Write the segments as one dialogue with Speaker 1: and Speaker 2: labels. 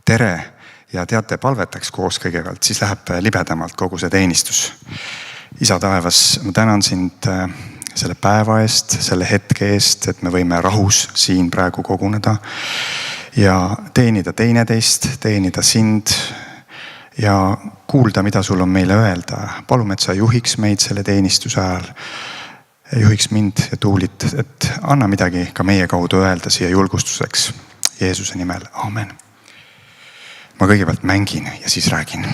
Speaker 1: tere ja teate, palvetaks koos kõigepealt, siis läheb libedamalt kogu see teenistus. Isa taevas, ma tänan sind selle päeva eest, selle hetke eest, et me võime rahus siin praegu koguneda ja teenida teineteist, teenida sind ja kuulda, mida sul on meile öelda. Palume, et sa juhiks meid selle teenistuse ajal, juhiks mind ja Tuulit, et anna midagi ka meie kaudu öelda siia julgustuseks. Jeesuse nimel, aamen. Ma kõigepealt mängin ja siis räägin.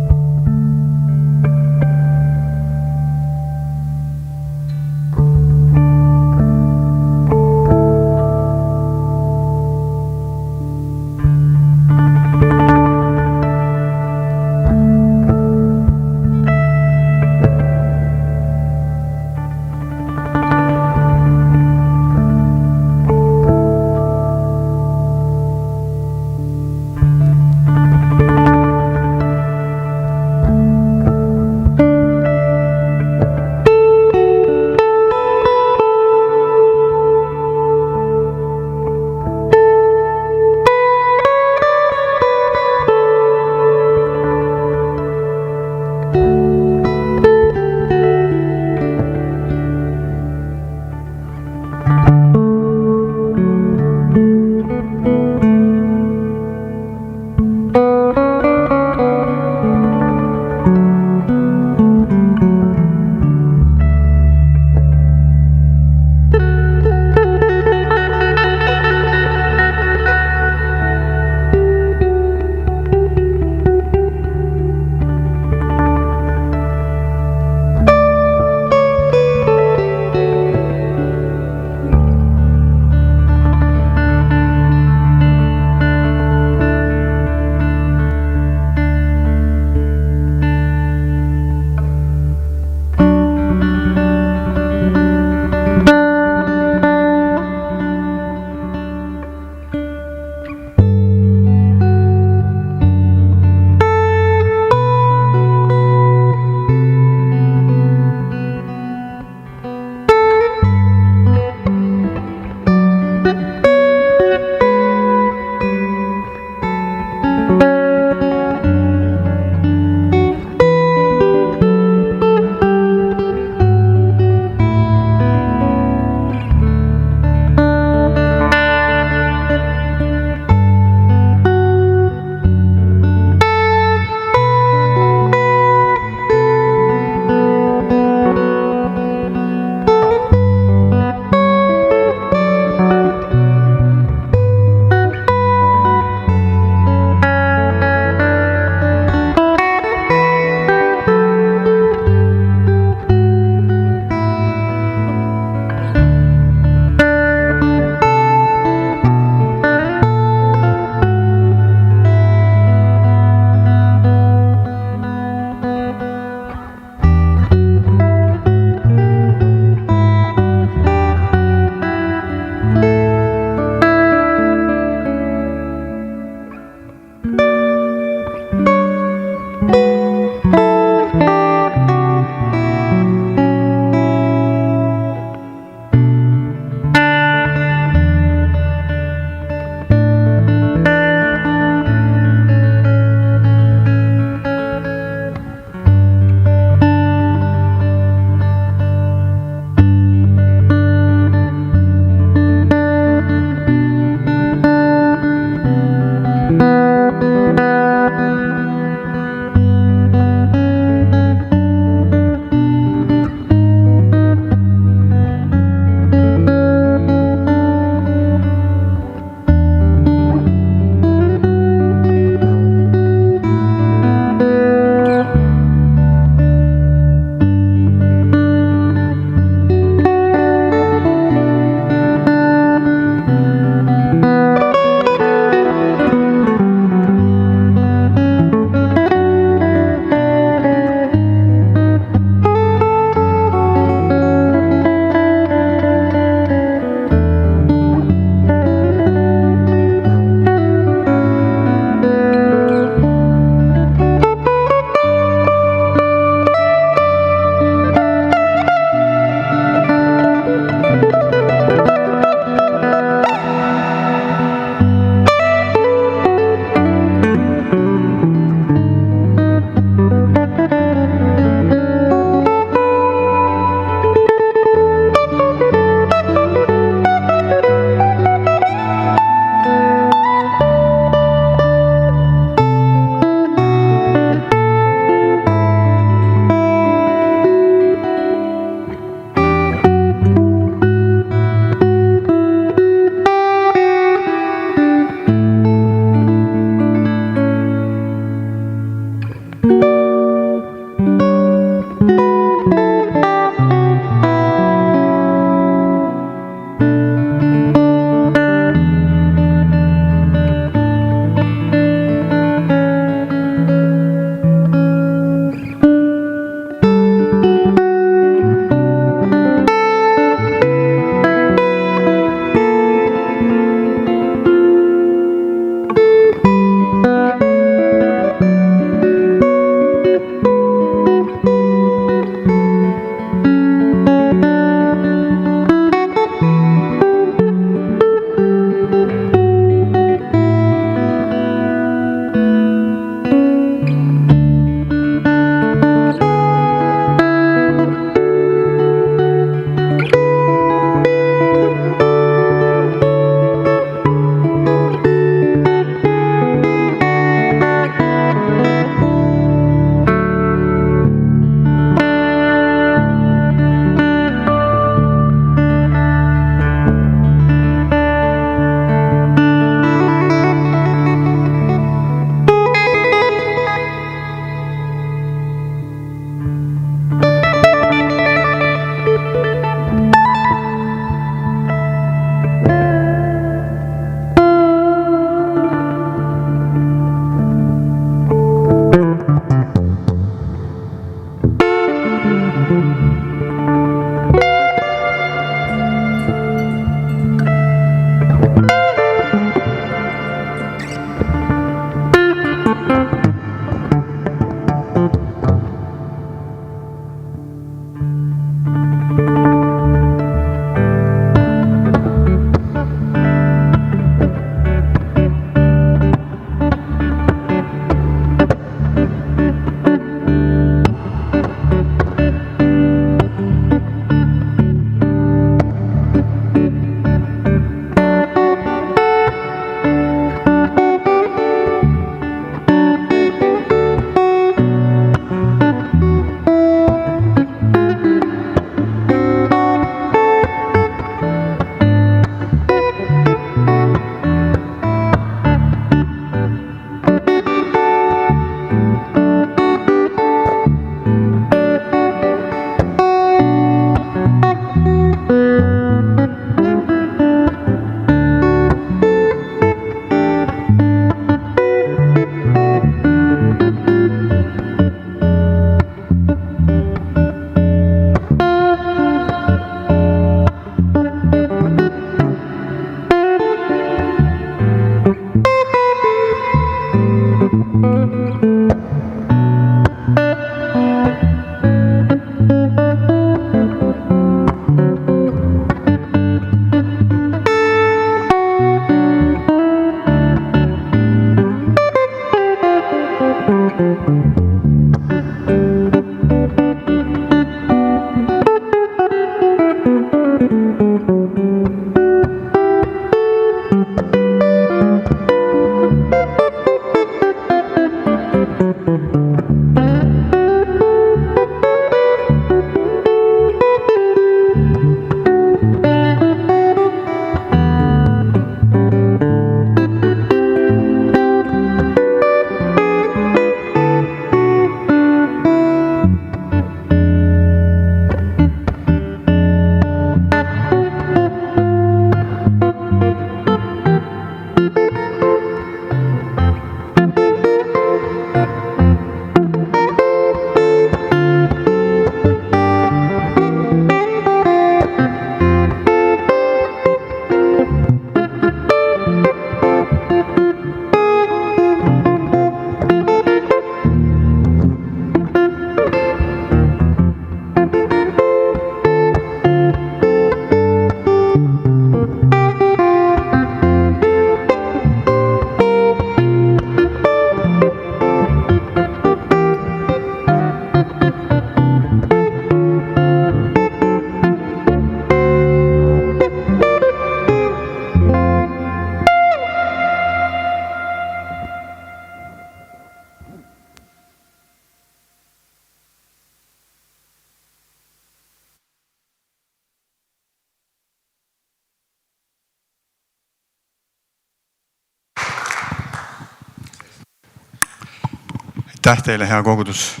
Speaker 1: Aitäh teile, hea kogudus.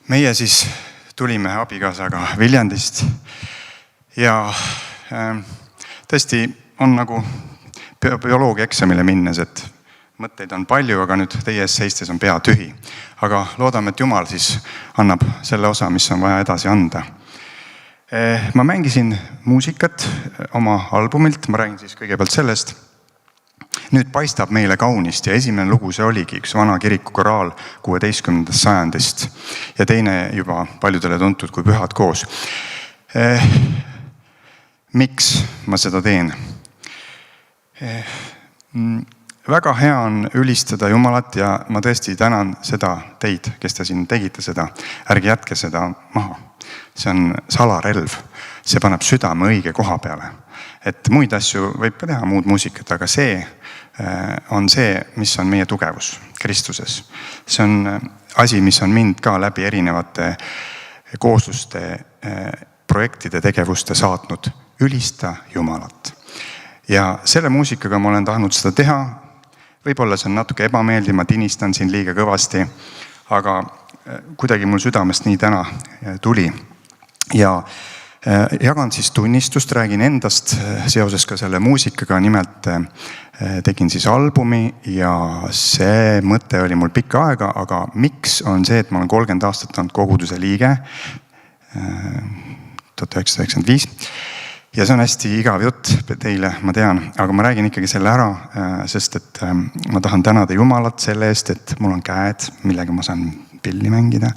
Speaker 1: Meie siis tulime abikaasaga Viljandist ja tõesti on nagu bioloogia eksamile minnes, et mõtteid on palju, aga nüüd teie ees seistes on pea tühi. Aga loodame, et Jumal siis annab selle osa, mis on vaja edasi anda. Ma mängisin muusikat oma albumilt, ma räägin siis kõigepealt sellest. Nüüd paistab meile kaunist ja esimene lugu see oligi üks vana kiriku koraal 16. sajandist ja teine juba paljudele tuntud kui Pühad koos. Miks ma seda teen? Väga hea on ülistada Jumalat ja ma tõesti tänan seda teid, kes te siin tegite seda. Ärge jätke seda maha. See on salarelv. See paneb südame õige koha peale. Et muid asju võib ka teha, muud muusikat, aga see on see, mis on meie tugevus Kristuses. See on asi, mis on mind ka läbi erinevate koosluste, projektide, tegevuste saatnud. Ülista Jumalat. Ja selle muusikaga ma olen tahtnud seda teha. Võib-olla see on natuke ebameeldiv, ma tinistan siin liiga kõvasti, aga kuidagi mul südamest nii täna tuli. Ja jagan siis tunnistust, räägin endast seoses ka selle muusikaga. Nimelt tegin siis albumi ja see mõte oli mul pikka aega, aga miks on see, et ma olen 30 aastat olnud koguduse liige, 1995. Ja see on hästi igav jutt teile, ma tean, aga ma räägin ikkagi selle ära, sest et ma tahan tänada Jumalat selle eest, et mul on käed, millega ma saan pilli mängida.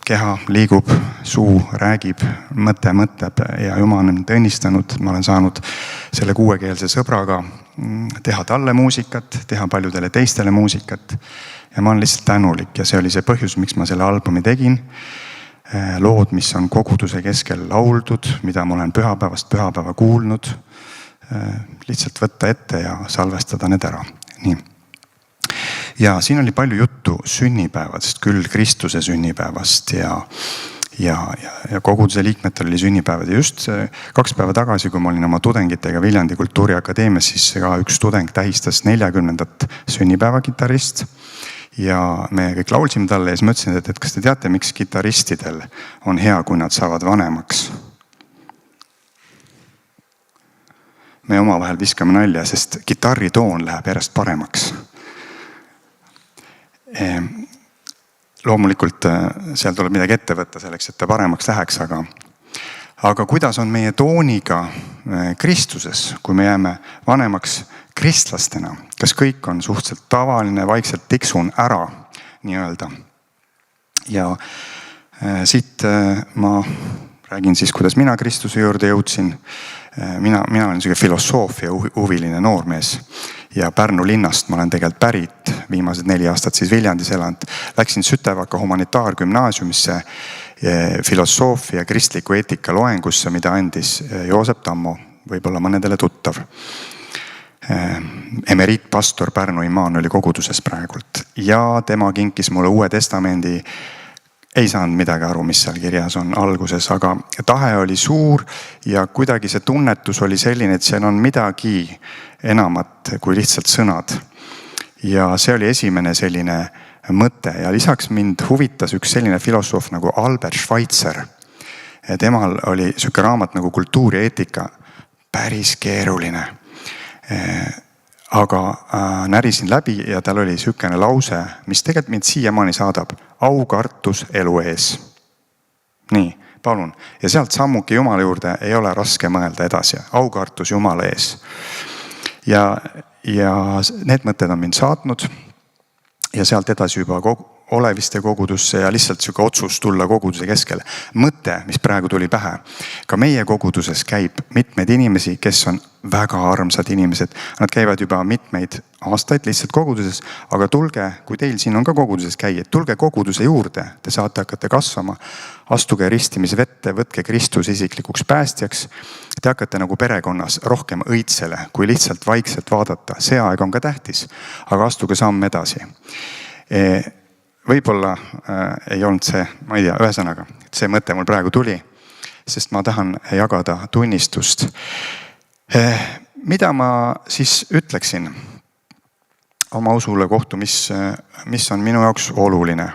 Speaker 1: Keha liigub, suu räägib, mõte mõtleb ja Jumal on tõnnistanud. Ma olen saanud selle kuuekeelse sõbraga teha talle muusikat, teha paljudele teistele muusikat ja ma olen lihtsalt tänulik ja see oli see põhjus, miks ma selle albumi tegin. Lood, mis on koguduse keskel lauldud, mida ma olen pühapäevast pühapäeva kuulnud, lihtsalt võtta ette ja salvestada need ära. Nii. Ja siin oli palju juttu sünnipäevast, küll Kristuse sünnipäevast ja koguduse liikmetel oli sünnipäevad. Ja just 2 päeva tagasi, kui ma olin oma tudengitega Viljandi Kultuuriakadeemias, siis ka üks tudeng tähistas 40. sünnipäeva kitarrist. Ja me kõik laulsime talle ja siis mõtlesin, et kas te teate, miks kitaristidel on hea, kui nad saavad vanemaks? Me omavahel viskame nalja, sest kitarritoon läheb järjest paremaks. Loomulikult seal tuleb midagi ette võtta selleks, et ta paremaks läheks, aga kuidas on meie tooniga Kristuses, kui me jääme vanemaks kristlastena, kas kõik on suhteliselt tavaline, vaikselt tiksun ära nii-öelda. Ja siit ma räägin siis, kuidas mina Kristuse juurde jõudsin. Mina olen selline filosoofia huviline noormees ja Pärnu linnast ma olen tegelikult pärit, viimased 4 aastat siis Viljandis elanud. Läksin Sütevaka humanitaargümnaasiumisse filosoofia kristliku eetika loengusse, mida andis Joosep Tammo, võib-olla mõnedele tuttav. Emeriitpastor Pärnu Immanueli koguduses praegult ja tema kinkis mulle Uue Testamendi. Ei saanud midagi aru, mis seal kirjas on alguses, aga tahe oli suur ja kuidagi see tunnetus oli selline, et seal on midagi enamat kui lihtsalt sõnad. Ja see oli esimene selline mõte ja lisaks mind huvitas üks selline filosoof nagu Albert Schweitzer. Temal oli selline raamat nagu Kultuur ja eetika, päris keeruline. Aga närisin läbi ja tal oli selline lause, mis tegelikult mind siiamaani saadab. Aukartus elu ees. Nii, palun. Ja sealt sammuki Jumala juurde ei ole raske mõelda edasi. Aukartus Jumala ees. Ja need mõtted on mind saatnud ja sealt edasi juba Oleviste kogudusse ja lihtsalt selline otsus tulla koguduse keskele. Mõte, mis praegu tuli pähe. Ka meie koguduses käib mitmeid inimesi, kes on väga armsad inimesed. Nad käivad juba mitmeid aastaid lihtsalt koguduses, aga tulge, kui teil siin on ka koguduses käia, tulge koguduse juurde, te saate hakata kasvama, astuge ristimisvette, võtke Kristus isiklikuks päästjaks, te hakkate nagu perekonnas rohkem õitsele, kui lihtsalt vaikselt vaadata. See aeg on ka tähtis, aga astuge samm edasi. Võib-olla ei olnud see, ma ei tea, ühesõnaga, see mõte mul praegu tuli, sest ma tahan jagada tunnistust. Mida ma siis ütleksin? oma usule kohta, mis on minu jaoks oluline.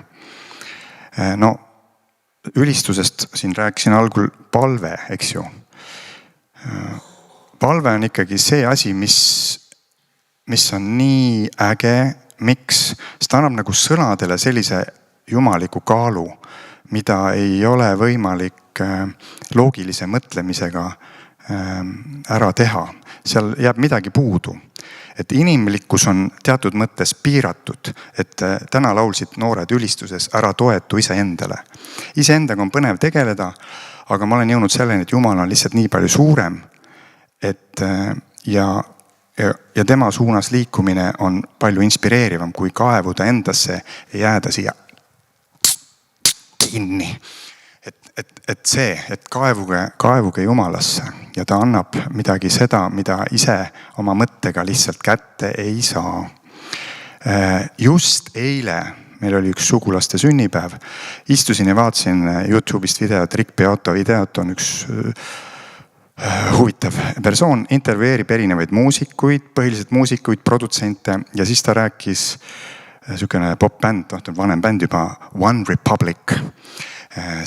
Speaker 1: No ülistusest siin rääkisin algul palve, eks ju. Palve on ikkagi see asi, mis on nii äge, miks? Sest ta annab nagu sõnadele sellise jumaliku kaalu, mida ei ole võimalik loogilise mõtlemisega ära teha. Seal jääb midagi puudu. Et inimlikkus on teatud mõttes piiratud, et täna laulsid noored ülistuses ära toetu iseendale. Iseendaga on põnev tegeleda, aga ma olen jõudnud selleni, et Jumal on lihtsalt nii palju suurem, et ja tema suunas liikumine on palju inspireerivam, kui kaevuda endasse ja jääda siia kinni. Et kaevuge Jumalasse ja ta annab midagi seda, mida ise oma mõttega lihtsalt kätte ei saa. Just eile meil oli üks sugulaste sünnipäev. Istusin ja vaatasin YouTube'ist videot, Rick Beato videot, on üks huvitav persoon, intervjueerib erinevaid muusikuid, põhiliselt muusikuid, produtsente ja siis ta rääkis sükene pop-bänd, vanem bänd juba, One Republic.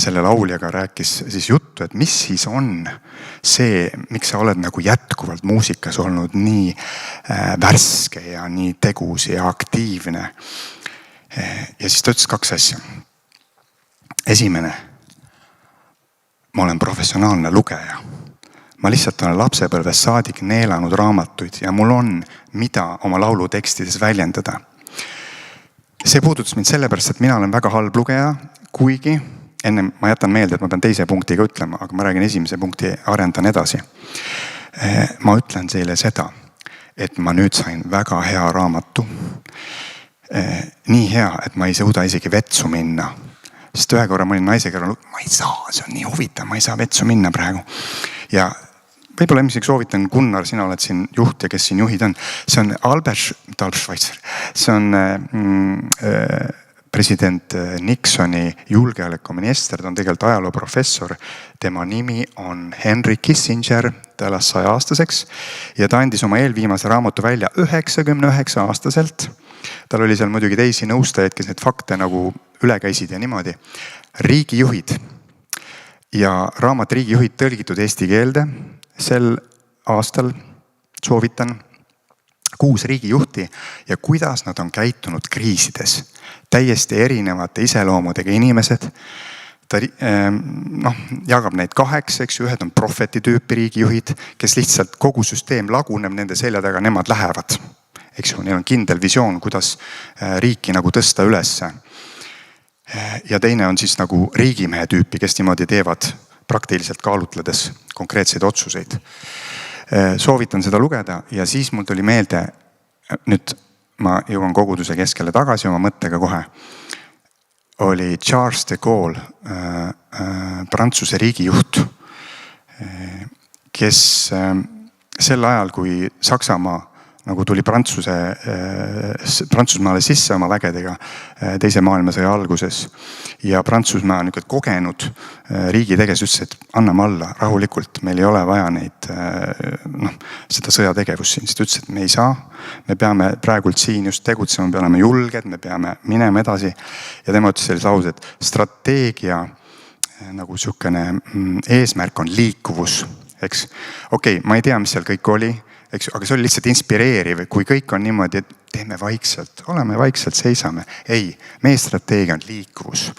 Speaker 1: Selle lauljaga rääkis siis juttu, et mis siis on see, miks sa oled nagu jätkuvalt muusikas olnud nii värske ja nii tegus ja aktiivne. Ja siis ta ütles 2 asja. Esimene, ma olen professionaalne lugeja. Ma lihtsalt olen lapsepõlvest saadik neelanud raamatuid ja mul on, mida oma laulu tekstides väljendada. See puudutas mind sellepärast, et mina olen väga halb lugeja, kuigi enne ma jätan meelde, et ma pean teise punktiga ütlema, aga ma räägin esimese punkti, arendan edasi. Ma ütlen teile seda, et ma nüüd sain väga hea raamatu. Nii hea, et ma ei suuda isegi vetsu minna. Sest ühe korra ma olin naisega, ma ei saa, see on nii huvitav, ma ei saa vetsu minna praegu. Ja võib-olla ilmselt soovitan, Gunnar, sina oled siin juht ja kes siin juhid on. See on Albert Schweitzer. See on president Nixoni julgeolekuminister, ta on tegelikult ajalooprofessor. Tema nimi on Henry Kissinger, ta elas 100-aastaseks ja ta andis oma eelviimase raamatu välja 99-aastaselt. Tal oli seal muidugi teisi nõustajaid, kes need fakte nagu üle käisid ja niimoodi. Riigijuhid ja raamat Riigijuhid tõlgitud eesti keelde. Sel aastal soovitan 6 riigijuhti ja kuidas nad on käitunud kriisides. Täiesti erinevate iseloomudega inimesed. Ta jagab neid 8, eks, ühed on prohveti tüüpi riigijuhid, kes lihtsalt kogu süsteem laguneb nende selja taga, nemad lähevad. Eks ju, neil on kindel visioon, kuidas riiki nagu tõsta ülesse. Ja teine on siis nagu riigimehe tüüpi, kes niimoodi teevad praktiliselt kaalutledes konkreetseid otsuseid. Soovitan seda lugeda ja siis mul tuli meelde, nüüd ma jõuan koguduse keskele tagasi oma mõttega kohe, oli Charles de Gaulle, Prantsuse riigijuht, kes sel ajal, kui Saksamaa nagu tuli Prantsusmaale sisse oma vägedega teise maailmasõja alguses ja Prantsusmaa on kogenud riigi teges ütles, et anname alla rahulikult, meil ei ole vaja neid, seda sõjategevust siin. Siis ütles, et me ei saa, me peame praegult siin just tegutsema, me peame julged, me peame minema edasi. Ja tema ütles sellise lause, et strateegia nagu sükene eesmärk on liikuvus. Eks? Okei, ma ei tea, mis seal kõik oli. Eks, aga see oli lihtsalt inspireeriv, kui kõik on niimoodi, et teeme vaikselt, oleme vaikselt, seisame. Ei, meie strateegia on liikuvus.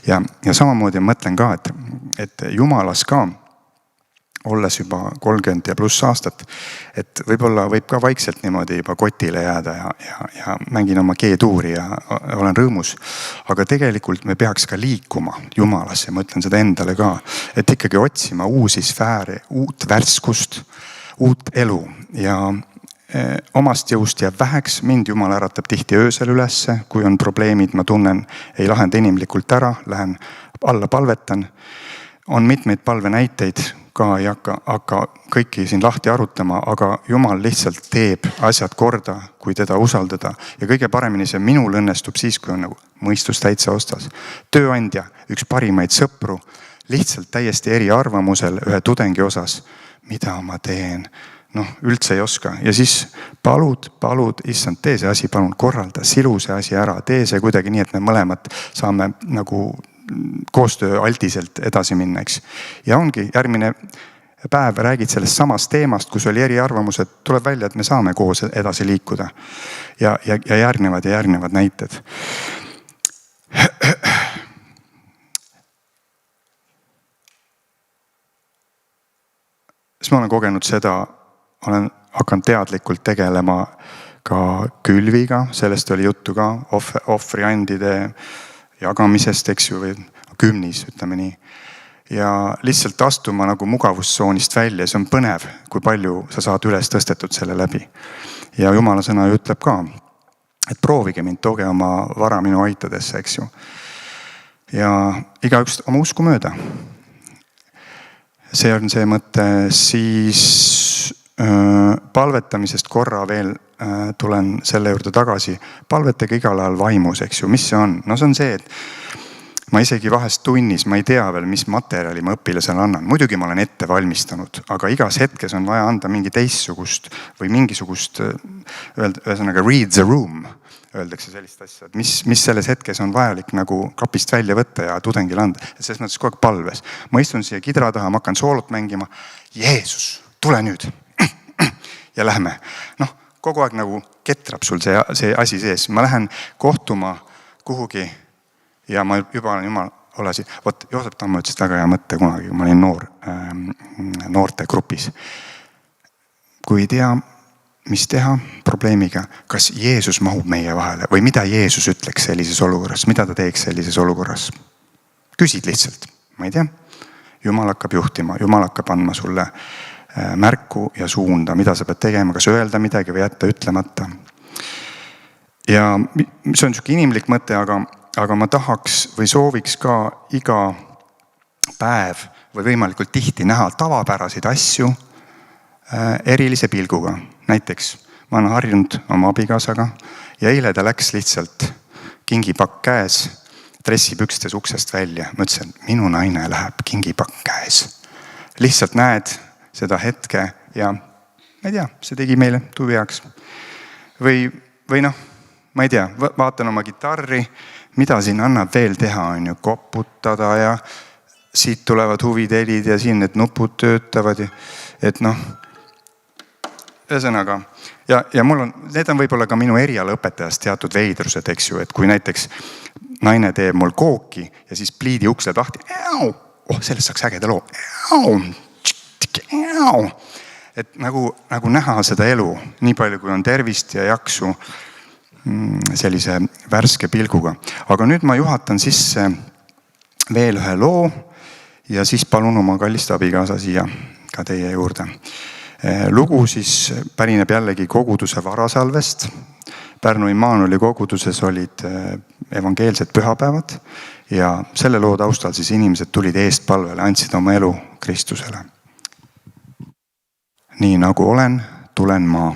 Speaker 1: Ja samamoodi mõtlen ka, et Jumalas ka, olles juba 30 ja pluss aastat, et võib-olla võib ka vaikselt niimoodi juba kotile jääda ja mängin oma G-tuuri ja olen rõõmus. Aga tegelikult me peaks ka liikuma Jumalasse, mõtlen seda endale ka, et ikkagi otsima uusi sfääre, uut värskust, uut elu ja omast jõust jääb väheks. Mind Jumal äratab tihti öösel ülesse, kui on probleemid, ma tunnen, ei lahenda inimlikult ära, lähen alla palvetan. On mitmeid palvenäiteid, ka ei hakka kõiki siin lahti arutama, aga Jumal lihtsalt teeb asjad korda, kui teda usaldada. Ja kõige paremini see minul õnnestub siis, kui on nagu mõistus täitsa ostas. Tööandja, üks parimaid sõpru, lihtsalt täiesti eri arvamusel ühe tudengi osas, mida ma teen. üldse ei oska. Ja siis palud, issand, tee see asi, palun korralda, silu see asi ära, tee see kuidagi nii, et me mõlemad saame nagu koostööaltiselt edasi minna, eks. Ja ongi järgmine päev räägid sellest samast teemast, kus oli eriarvamused, tuleb välja, et me saame koos edasi liikuda. Ja järgnevad näited. Siis ma olen kogenud seda, olen hakanud teadlikult tegelema ka külviga, sellest oli juttu ka, ohvriandide jagamisest, eks ju, või kümnis, ütleme nii. Ja lihtsalt astuma nagu mugavustsoonist välja, see on põnev, kui palju sa saad üles tõstetud selle läbi. Ja Jumala sõna ju ütleb ka, et proovige mind, tooge oma vara minu aitadesse, eks ju. Ja igaüks oma usku mööda. See on see mõte, siis palvetamisest korra veel tulen selle juurde tagasi. Palvetage igal ajal vaimus, eks ju, mis see on? No see on see, et ma isegi vahest tunnis, ma ei tea veel, mis materjali ma õpilasele annan. Muidugi ma olen ette valmistanud, aga igas hetkes on vaja anda mingi teissugust või mingisugust, ühesõnaga read the room, öeldakse sellist asja, et mis selles hetkes on vajalik nagu kapist välja võtta ja tudengile anda. Et selles mõttes kogu aeg palves. Ma istun siia kidra taha, ma hakkan soolot mängima. Jeesus, tule nüüd. Ja lähme. Kogu aeg nagu ketrab sul see asi sees. Ma lähen kohtuma kuhugi ja ma juba olen jumal olesin. Vot Joosep Tammo ütles väga hea mõtte kunagi, kui ma olin noorte grupis. Kui ei tea, mis teha probleemiga, kas Jeesus mahub meie vahele või mida Jeesus ütleks sellises olukorras, mida ta teeks sellises olukorras. Küsid lihtsalt, ma ei tea. Jumal hakkab juhtima, Jumal hakkab andma sulle märku ja suunda, mida sa pead tegema, kas öelda midagi või jätta ütlemata. Ja see on siuke inimlik mõte, aga ma tahaks või sooviks ka iga päev või võimalikult tihti näha tavapäraseid asju erilise pilguga. Näiteks ma olen harjunud oma abikaasaga ja eile ta läks lihtsalt kingipakk käes, dressipükstes uksest välja. Ma ütlesin, minu naine läheb kingipakk käes. Lihtsalt näed seda hetke ja ma ei tea, see tegi meile tuviaks. Või ma ei tea, vaatan oma gitarri, mida siin annab veel teha, on ju, koputada ja siit tulevad huvidelid ja siin need nupud töötavad. Et ühesõnaga, ja mul on, need on võib-olla ka minu erialaõpetajast teatud veidrused, eks ju, et kui näiteks naine teeb mul kooki ja siis pliidi uks läheb lahti, sellest saaks ägeda loo. Et nagu näha seda elu, nii palju kui on tervist ja jaksu sellise värske pilguga. Aga nüüd ma juhatan sisse veel ühe loo ja siis palun oma kallist abikaasa siia ka teie juurde. Lugu siis pärineb jällegi koguduse varasalvest. Pärnu Immanueli koguduses olid evangeelsed pühapäevad ja selle loo taustal siis inimesed tulid eestpalvele, andsid oma elu Kristusele. Nii nagu olen, tulen ma.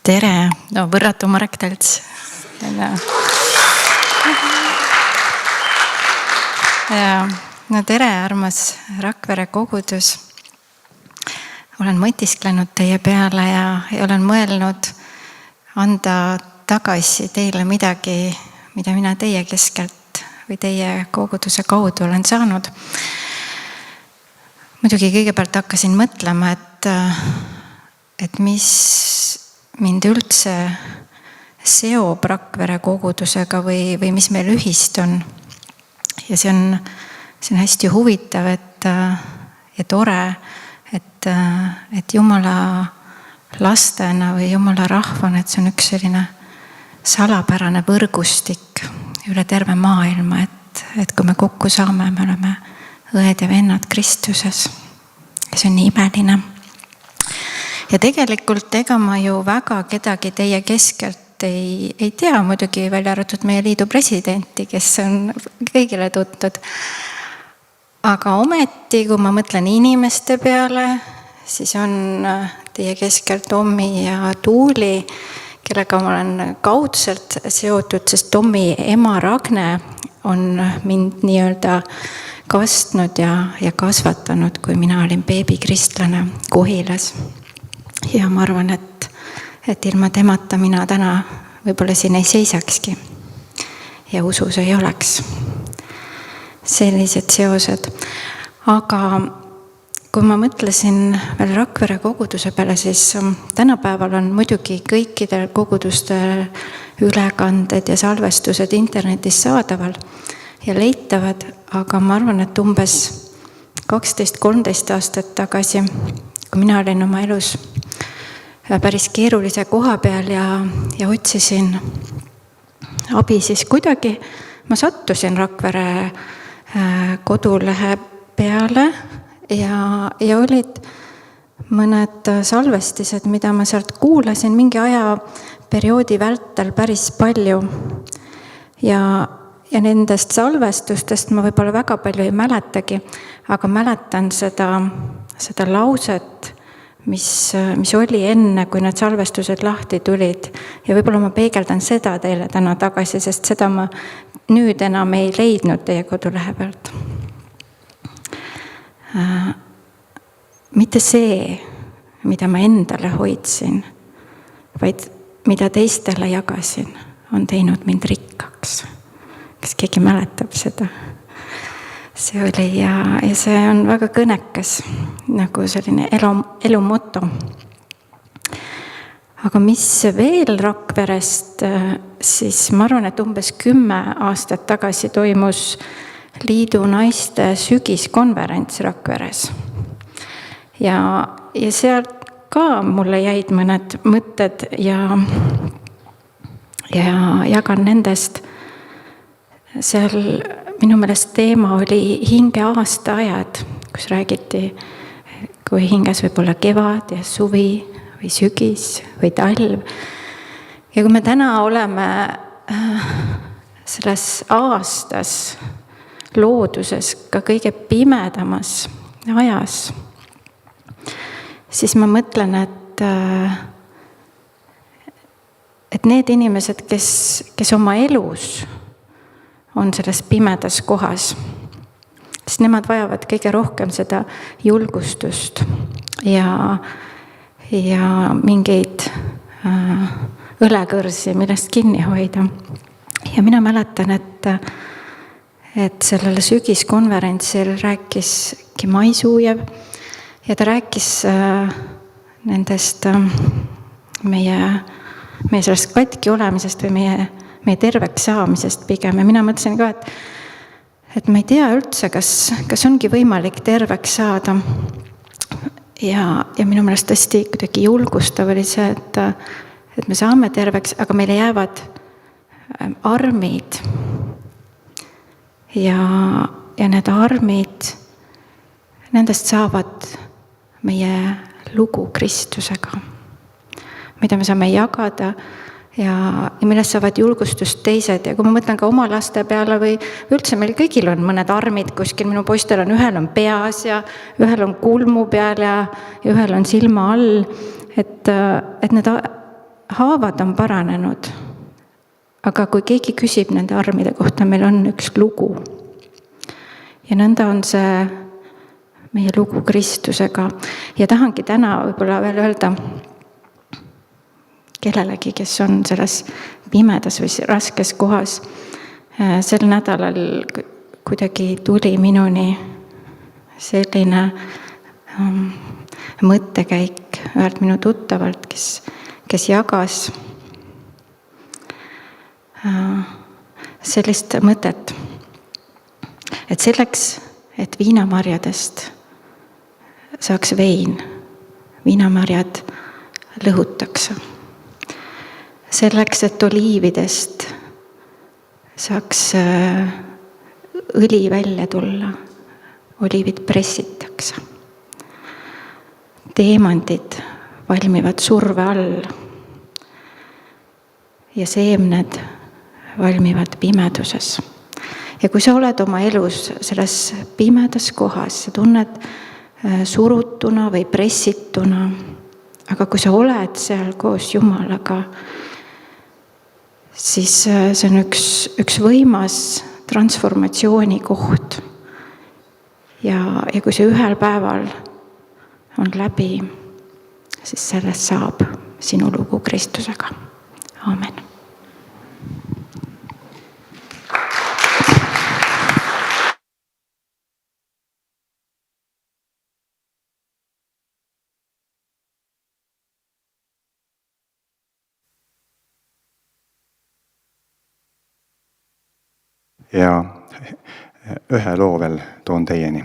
Speaker 2: tere, no võrratu Marek Talts. No tere, armas Rakvere kogudus. Olen mõtisklenud teie peale ja olen mõelnud anda tagasi teile midagi, mida mina teie keskelt või teie koguduse kaudu olen saanud. Muidugi kõigepealt hakkasin mõtlema, et mis mind üldse seob Rakvere kogudusega või mis meil ühist on. Ja see on hästi huvitav, ja tore, et Jumala lastena või Jumala rahvana, et see on üks selline salapärane võrgustik üle terve maailma, et kui me kokku saame, me oleme õed ja vennad Kristuses. Ja see on nii imeline. Ja tegelikult ega ma ju väga kedagi teie keskelt ei tea, muidugi välja arvatud meie liidu presidenti, kes on kõigile tuttud. Aga ometi, kui ma mõtlen inimeste peale, siis on teie keskelt Tommi ja Tuuli, kellega ma olen kaudselt seotud, sest Tommi ema Ragne on mind nii-öelda kastnud ja kasvatanud, kui mina olin beebikristlane Kohilas. Ja ma arvan, et ilma temata mina täna võib-olla siin ei seisakski ja usus ei oleks. Sellised seosed. Aga kui ma mõtlesin veel Rakvere koguduse peale, siis tänapäeval on muidugi kõikidel kogudustel ülekanded ja salvestused internetis saadaval ja leitavad, aga ma arvan, et umbes 12-13 aastat tagasi, kui mina olin oma elus päris keerulise koha peal ja otsisin abi, siis kuidagi ma sattusin Rakvere kodulehe peale ja olid mõned salvestised, mida ma sealt kuulasin mingi ajaperioodi vältel päris palju. Ja nendest salvestustest ma võib-olla väga palju ei mäletagi, aga mäletan seda lauset, mis oli enne, kui need salvestused lahti tulid. Ja võib-olla ma peegeldan seda teile täna tagasi, sest seda ma nüüd enam ei leidnud teie kodulehe pealt. Mitte see, mida ma endale hoidsin, vaid mida teistele jagasin, on teinud mind rikkaks. Kas keegi mäletab seda? See oli ja see on väga kõnekas, nagu selline elu moto. Aga mis veel Rakverest, siis ma arvan, et umbes 10 aastat tagasi toimus liidu naiste sügiskonverents Rakveres. Ja sealt ka mulle jäid mõned mõtted ja jagan nendest. Seal minu meelest teema oli hinge aastaajad, kus räägiti, kui hinges võib olla kevad ja suvi või sügis või talv. Ja kui me täna oleme selles aastas looduses ka kõige pimedamas ajas, siis ma mõtlen, et need inimesed, kes oma elus on selles pimedas kohas, sest nemad vajavad kõige rohkem seda julgustust ja mingeid õlekõrsi, millest kinni hoida. Ja mina mäletan, et sellele sügiskonverentsil rääkiski Maisuujev ja ta rääkis nendest meie sellest katki olemisest või meie terveks saamisest pigem. Ja mina mõtlesin ka, et ma ei tea üldse, kas ongi võimalik terveks saada. Ja minu meelest tõesti kuidagi julgustav oli see, et me saame terveks, aga meile jäävad armid. Ja need armid, nendest saavad meie lugu Kristusega, mida me saame jagada ja millest saavad julgustust teised. Ja kui ma mõtlen ka oma laste peale või üldse meil kõigil on mõned armid kuskil, minu poistel on, ühel on peas ja ühel on kulmu peal ja ühel on silma all, et need haavad on paranenud. Aga kui keegi küsib nende armide kohta, meil on üks lugu. Ja nõnda on see meie lugu Kristusega. Ja tahangi täna võib-olla veel öelda kellelegi, kes on selles pimedas või raskes kohas. Sel nädalal kuidagi tuli minuni selline mõttekäik ühelt minu tuttavalt, kes jagas sellist mõtet, et selleks, et viinamarjadest saaks vein, viinamarjad lõhutakse. Selleks, et oliividest saaks õli välja tulla, oliivid pressitakse. Teemandid valmivad surve all ja seemned valmivad pimeduses. Ja kui sa oled oma elus selles pimedas kohas, sa tunned surutuna või pressituna, aga kui sa oled seal koos Jumalaga, siis see on üks võimas transformatsiooni koht. Ja kui see ühel päeval on läbi, siis sellest saab sinu lugu Kristusega. Aamen.
Speaker 1: Ja ühe loo veel toon teieni.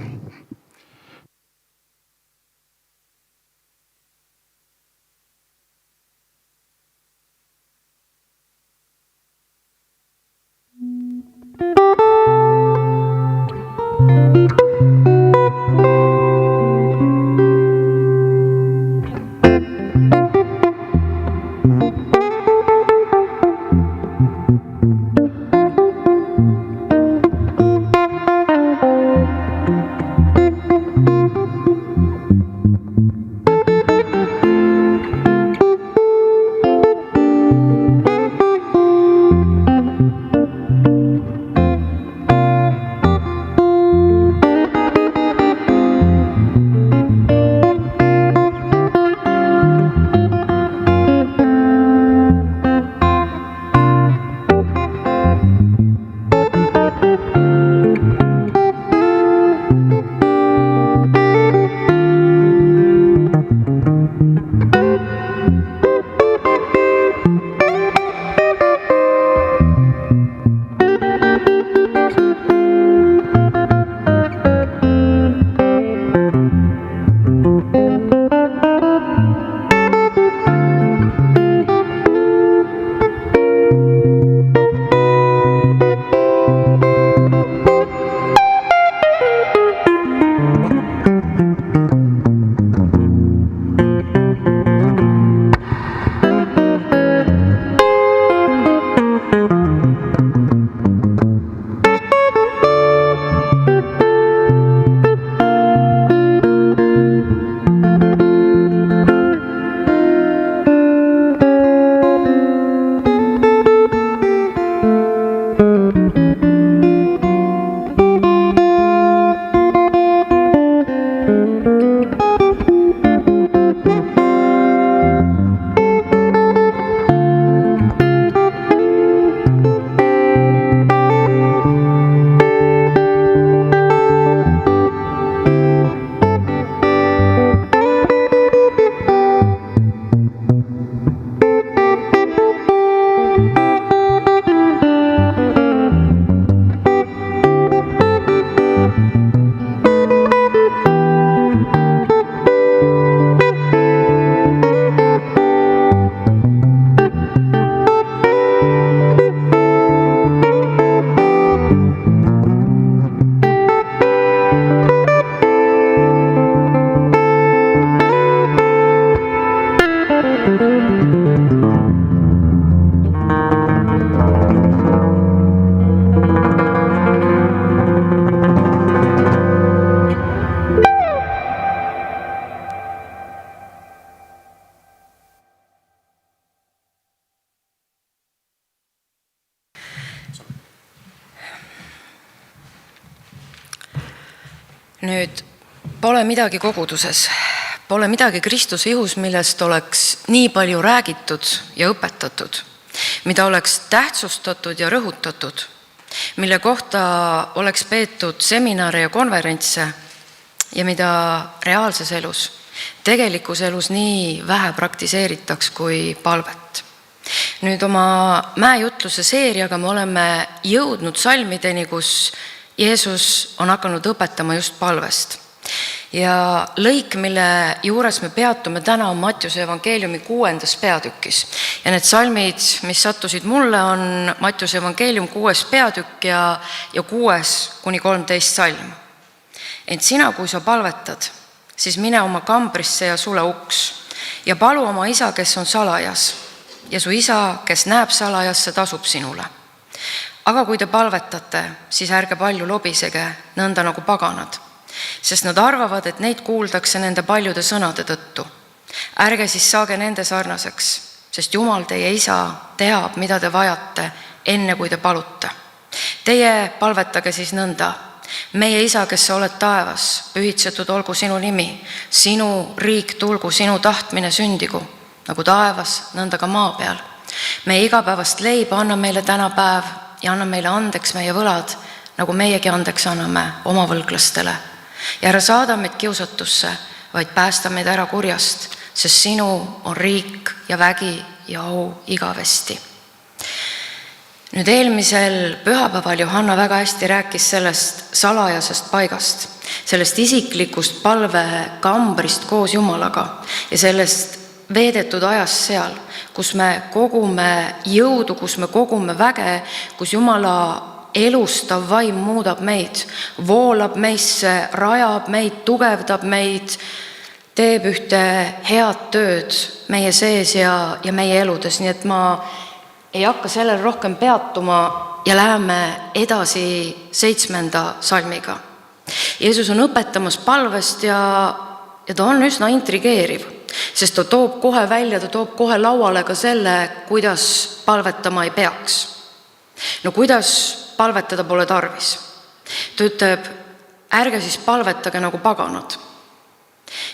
Speaker 3: Nüüd pole midagi koguduses, pole midagi Kristuse ihus, millest oleks nii palju räägitud ja õpetatud, mida oleks tähtsustatud ja rõhutatud, mille kohta oleks peetud seminare ja konverentse ja mida reaalses elus, tegelikus elus nii vähe praktiseeritaks kui palvet. Nüüd oma mäejutluse seeriaga me oleme jõudnud salmideni, kus Jeesus on hakanud õpetama just palvest. Ja lõik, mille juures me peatume täna, on Mattiuse evangeeliumi 6. peatükis. Ja need salmid, mis sattusid mulle, on Mattiuse evangeelium 6. peatükk ja 6-13 salm. Ent sina, kui sa palvetad, siis mine oma kambrisse ja sule uks ja palu oma isa, kes on salajas, ja su isa, kes näeb salajas, see tasub sinule. Aga kui te palvetate, siis ärge palju lobisege, nõnda nagu paganad, sest nad arvavad, et neid kuuldakse nende paljude sõnade tõttu. Ärge siis saage nende sarnaseks, sest Jumal, teie isa, teab, mida te vajate, enne kui te palute. Teie palvetage siis nõnda: meie isa, kes sa oled taevas, pühitsetud olgu sinu nimi, sinu riik tulgu, sinu tahtmine sündigu, nagu taevas, nõnda ka maa peal. Meie igapäevast leiba anna meile täna päev ja anna meile andeks meie võlad, nagu meiegi andeks anname oma võlglastele. Ja ära saada meid kiusatusse, vaid päästa meid ära kurjast, sest sinu on riik ja vägi ja au igavesti. Nüüd eelmisel pühapäeval Johanna väga hästi rääkis sellest salajasest paigast, sellest isiklikust palvekambrist koos Jumalaga ja sellest veedetud ajast seal, kus me kogume jõudu, kus me kogume väge, kus Jumala elustav vaim muudab meid, voolab meisse, rajab meid, tugevdab meid, teeb ühte head tööd meie sees ja meie eludes. Nii et ma ei hakka sellel rohkem peatuma ja läheme edasi 7. salmiga. Jeesus on õpetamas palvest ja ta on üsna intrigeeriv, sest ta toob kohe välja, ta toob kohe lauale ka selle, kuidas palvetama ei peaks. No kuidas palvetada pole tarvis? Ta ütleb, ärge siis palvetage nagu paganad.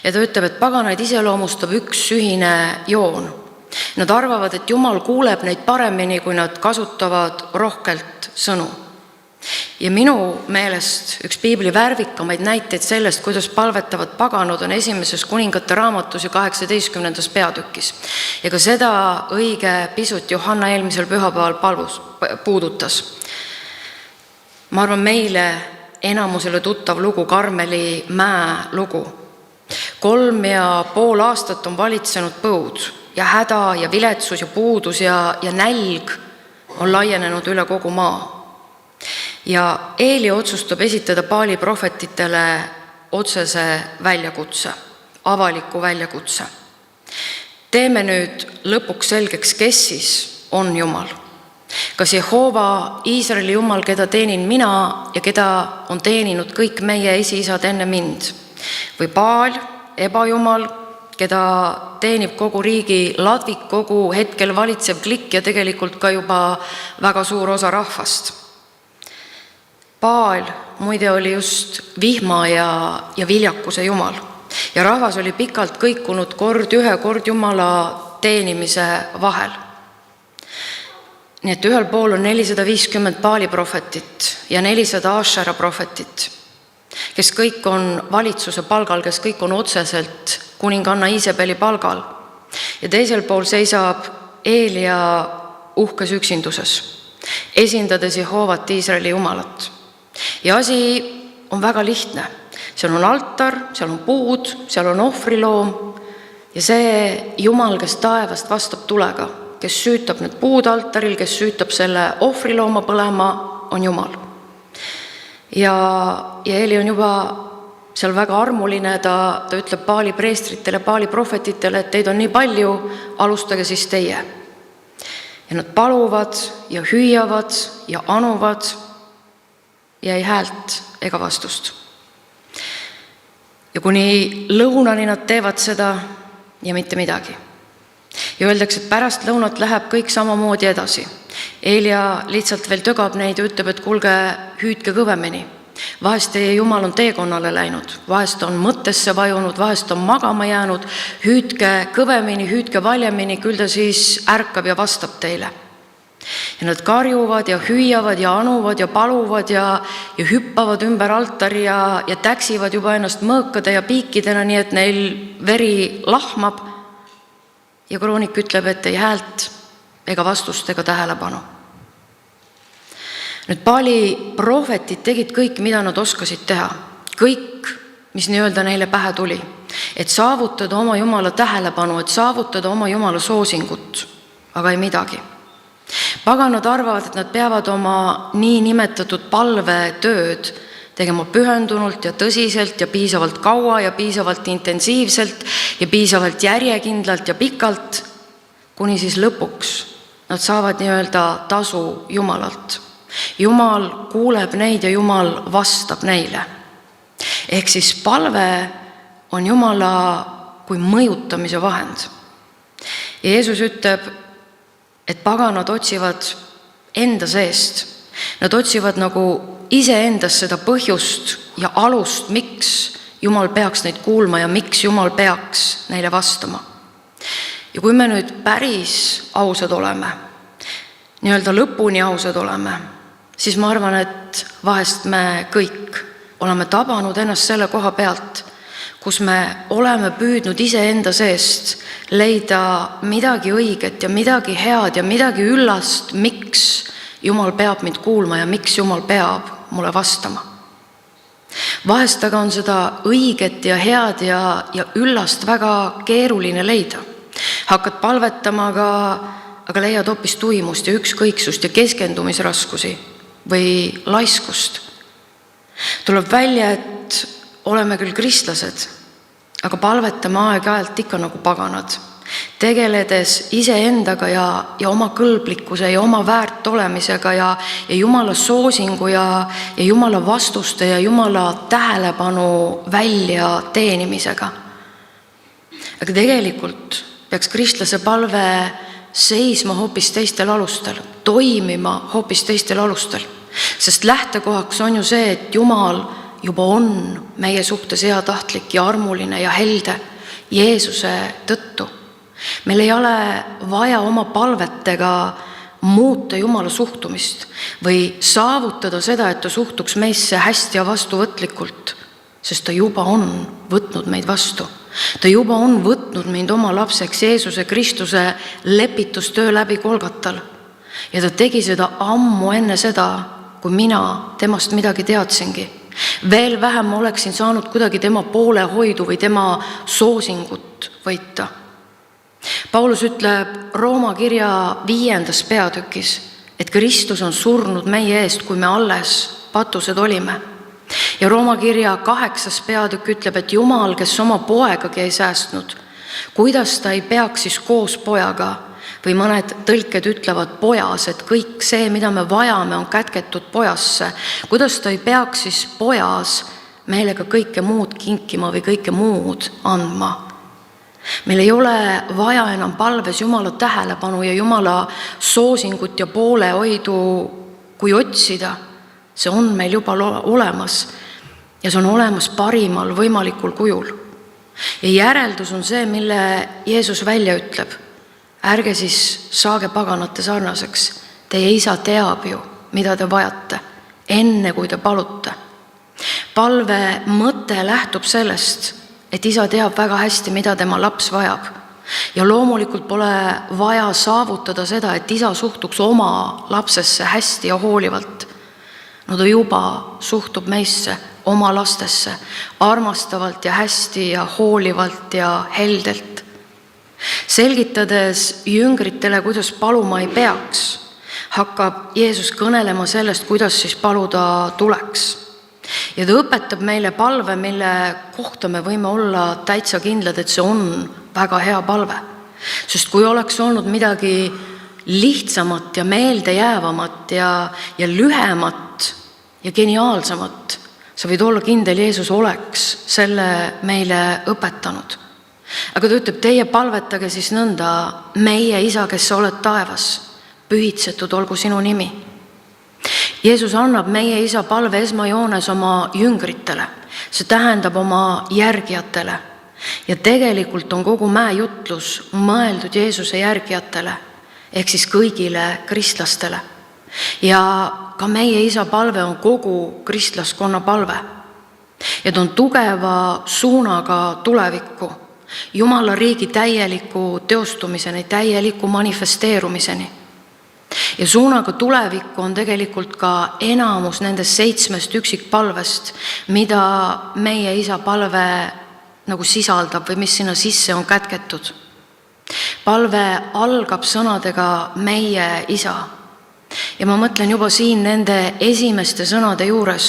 Speaker 3: Ja ta ütleb, et paganaid iseloomustab üks ühine joon. Nad arvavad, et Jumal kuuleb neid paremini, kui nad kasutavad rohkelt sõnu. Ja minu meelest üks piibli värvikamaid näiteid sellest, kuidas palvetavad paganud, on 1. kuningate raamatus ja 18. peatükis. Ja ka seda õige pisut Johanna eelmisel pühapäeval puudutas. Ma arvan, meile enamusele tuttav lugu, Karmeli mäe lugu. 3,5 aastat on valitsenud põud ja häda ja viletsus ja puudus ja nälg on laienenud üle kogu maa. Ja Eeli otsustab esitada Baali prohvetitele otsese väljakutse, avaliku väljakutse. Teeme nüüd lõpuks selgeks, kes siis on Jumal. Kas Jehova, Iisraeli Jumal, keda teenin mina ja keda on teeninud kõik meie esiisad enne mind, või Baal, ebajumal, keda teenib kogu riigi ladvik, kogu hetkel valitsev klikk ja tegelikult ka juba väga suur osa rahvast. Baal muide oli just vihma ja viljakuse jumal ja rahvas oli pikalt kõikunud kord Jumala teenimise vahel. Nii et ühel pool on 450 Baali prohvetit ja 400 Ašera prohvetit, kes kõik on valitsuse palgal, kes kõik on otseselt kuninganna Iisabeli palgal. Ja teisel pool seisab Eelia uhkes üksinduses, esindades Jehovat, Iisraeli Jumalat. Ja asi on väga lihtne. Seal on altar, seal on puud, seal on ohvriloom ja see Jumal, kes taevast vastab tulega, kes süütab need puud altaril, kes süütab selle ohvrilooma põlema, on Jumal. Ja Eeli on juba seal väga armuline, ta ütleb Baali preestritele, Baali prohvetitele, et teid on nii palju, alustage siis teie. Ja nad paluvad ja hüüavad ja anuvad ja ei häält ega vastust. Ja kuni lõunani nad teevad seda ja mitte midagi. Ja öeldakse, et pärast lõunat läheb kõik samamoodi edasi. Eelia lihtsalt veel tögab neid ja ütleb, et kuulge, hüüdke kõvemini. vahest teie Jumal on teekonnale läinud, vahest on mõttesse vajunud, vahest on magama jäänud. Hüüdke kõvemini, hüüdke valjemini, küll ta siis ärkab ja vastab teile. Ja nad karjuvad ja hüüavad ja anuvad ja paluvad ja hüppavad ümber altari ja täksivad juba ennast mõõkade ja piikidena, nii et neil veri lahmab. Ja kroonik ütleb, et ei häält ega vastust ega tähelepanu. Nüüd Baali prohvetid tegid kõik, mida nad oskasid teha. Kõik, mis nii-öelda neile pähe tuli. Et saavutada oma Jumala tähelepanu, et saavutada oma Jumala soosingut, aga ei midagi. Paganad arvavad, et nad peavad oma nii nimetatud palvetööd tegema pühendunult ja tõsiselt ja piisavalt kaua ja piisavalt intensiivselt ja piisavalt järjekindlalt ja pikalt, kuni siis lõpuks nad saavad nii-öelda tasu Jumalalt. Jumal kuuleb neid ja Jumal vastab neile. Ehk siis palve on Jumala kui mõjutamise vahend. Ja Jeesus ütleb, et paganad otsivad enda seest. Nad otsivad nagu iseendas seda põhjust ja alust, miks Jumal peaks neid kuulma ja miks Jumal peaks neile vastama. Ja kui me nüüd päris ausad oleme, nii-öelda lõpuni ausad oleme, siis ma arvan, et vahest me kõik oleme tabanud ennast selle koha pealt, kus me oleme püüdnud iseenda seest leida midagi õiget ja midagi head ja midagi üllast, miks Jumal peab mind kuulma ja miks Jumal peab mulle vastama. Vahest aga on seda õiget ja head ja üllast väga keeruline leida. Hakkad palvetama, aga leiad hoopis tuimust ja ükskõiksust ja keskendumisraskusi või laiskust. Tuleb välja, et oleme küll kristlased, aga palvetame aeg-ajalt ikka nagu paganad, tegeledes iseendaga ja oma kõlblikkuse ja oma väärt olemisega ja Jumala soosingu ja Jumala vastuste ja Jumala tähelepanu välja teenimisega. Aga tegelikult peaks kristlase palve seisma hoopis teistel alustel, toimima hoopis teistel alustel. Sest lähtekohaks on ju see, et Jumal juba on meie suhtes heatahtlik ja armuline ja helde Jeesuse tõttu. Meil ei ole vaja oma palvetega muuta Jumala suhtumist või saavutada seda, et ta suhtuks meisse hästi ja vastuvõtlikult, sest ta juba on võtnud meid vastu. Ta juba on võtnud mind oma lapseks Jeesuse Kristuse lepitustöö läbi Golgatal. Ja ta tegi seda ammu enne seda, kui mina temast midagi teadsingi. Veel vähem oleksin saanud kuidagi tema poolehoidu või tema soosingut võita. Paulus ütleb Rooma kirja 5. peatükis, et Kristus on surnud meie eest, kui me alles patused olime. Ja Rooma kirja 8. peatükk ütleb, et Jumal, kes oma poegagi ei säästnud, kuidas ta ei peaks siis koos pojaga, või mõned tõlked ütlevad pojas, et kõik see, mida me vajame, on kätketud pojasse. Kuidas ta ei peaks siis pojas meile ka kõike muud kinkima või kõike muud andma? Meil ei ole vaja enam palves Jumala tähelepanu ja Jumala soosingut ja poolehoidu, kui otsida. See on meil juba olemas ja see on olemas parimal võimalikul kujul. Ja järeldus on see, mille Jeesus välja ütleb. Ärge siis saage paganate sarnaseks. Teie isa teab ju, mida te vajate, enne kui te palute. Palve mõte lähtub sellest, et isa teab väga hästi, mida tema laps vajab. Ja loomulikult pole vaja saavutada seda, et isa suhtuks oma lapsesse hästi ja hoolivalt. No ta juba suhtub meisse, oma lastesse, armastavalt ja hästi ja hoolivalt ja heldelt. Selgitades jüngritele, kuidas paluma ei peaks, hakkab Jeesus kõnelema sellest, kuidas siis paluda tuleks. Ja ta õpetab meile palve, mille kohta me võime olla täitsa kindlad, et see on väga hea palve. Sest kui oleks olnud midagi lihtsamat ja meeldejäävamat ja lühemat ja geniaalsamat, sa võid olla kindel, Jeesus oleks selle meile õpetanud. Aga ta ütleb, teie palvetage siis nõnda, meie isa, kes sa oled taevas, pühitsetud olgu sinu nimi. Jeesus annab meie isa palve esmajoones oma jüngritele, see tähendab oma järgijatele. Ja tegelikult on kogu mäejutlus mõeldud Jeesuse järgijatele, ehk siis kõigile kristlastele. Ja ka meie isa palve on kogu kristlaskonna palve. Ja ta on tugeva suunaga tulevikku, Jumala riigi täieliku teostumiseni, täieliku manifesteerumiseni. Ja suunaga tulevikku on tegelikult ka enamus nendest 7 üksikpalvest, mida meie isa palve nagu sisaldab või mis sinna sisse on kätketud. Palve algab sõnadega meie isa. Ja ma mõtlen juba siin nende esimeste sõnade juures,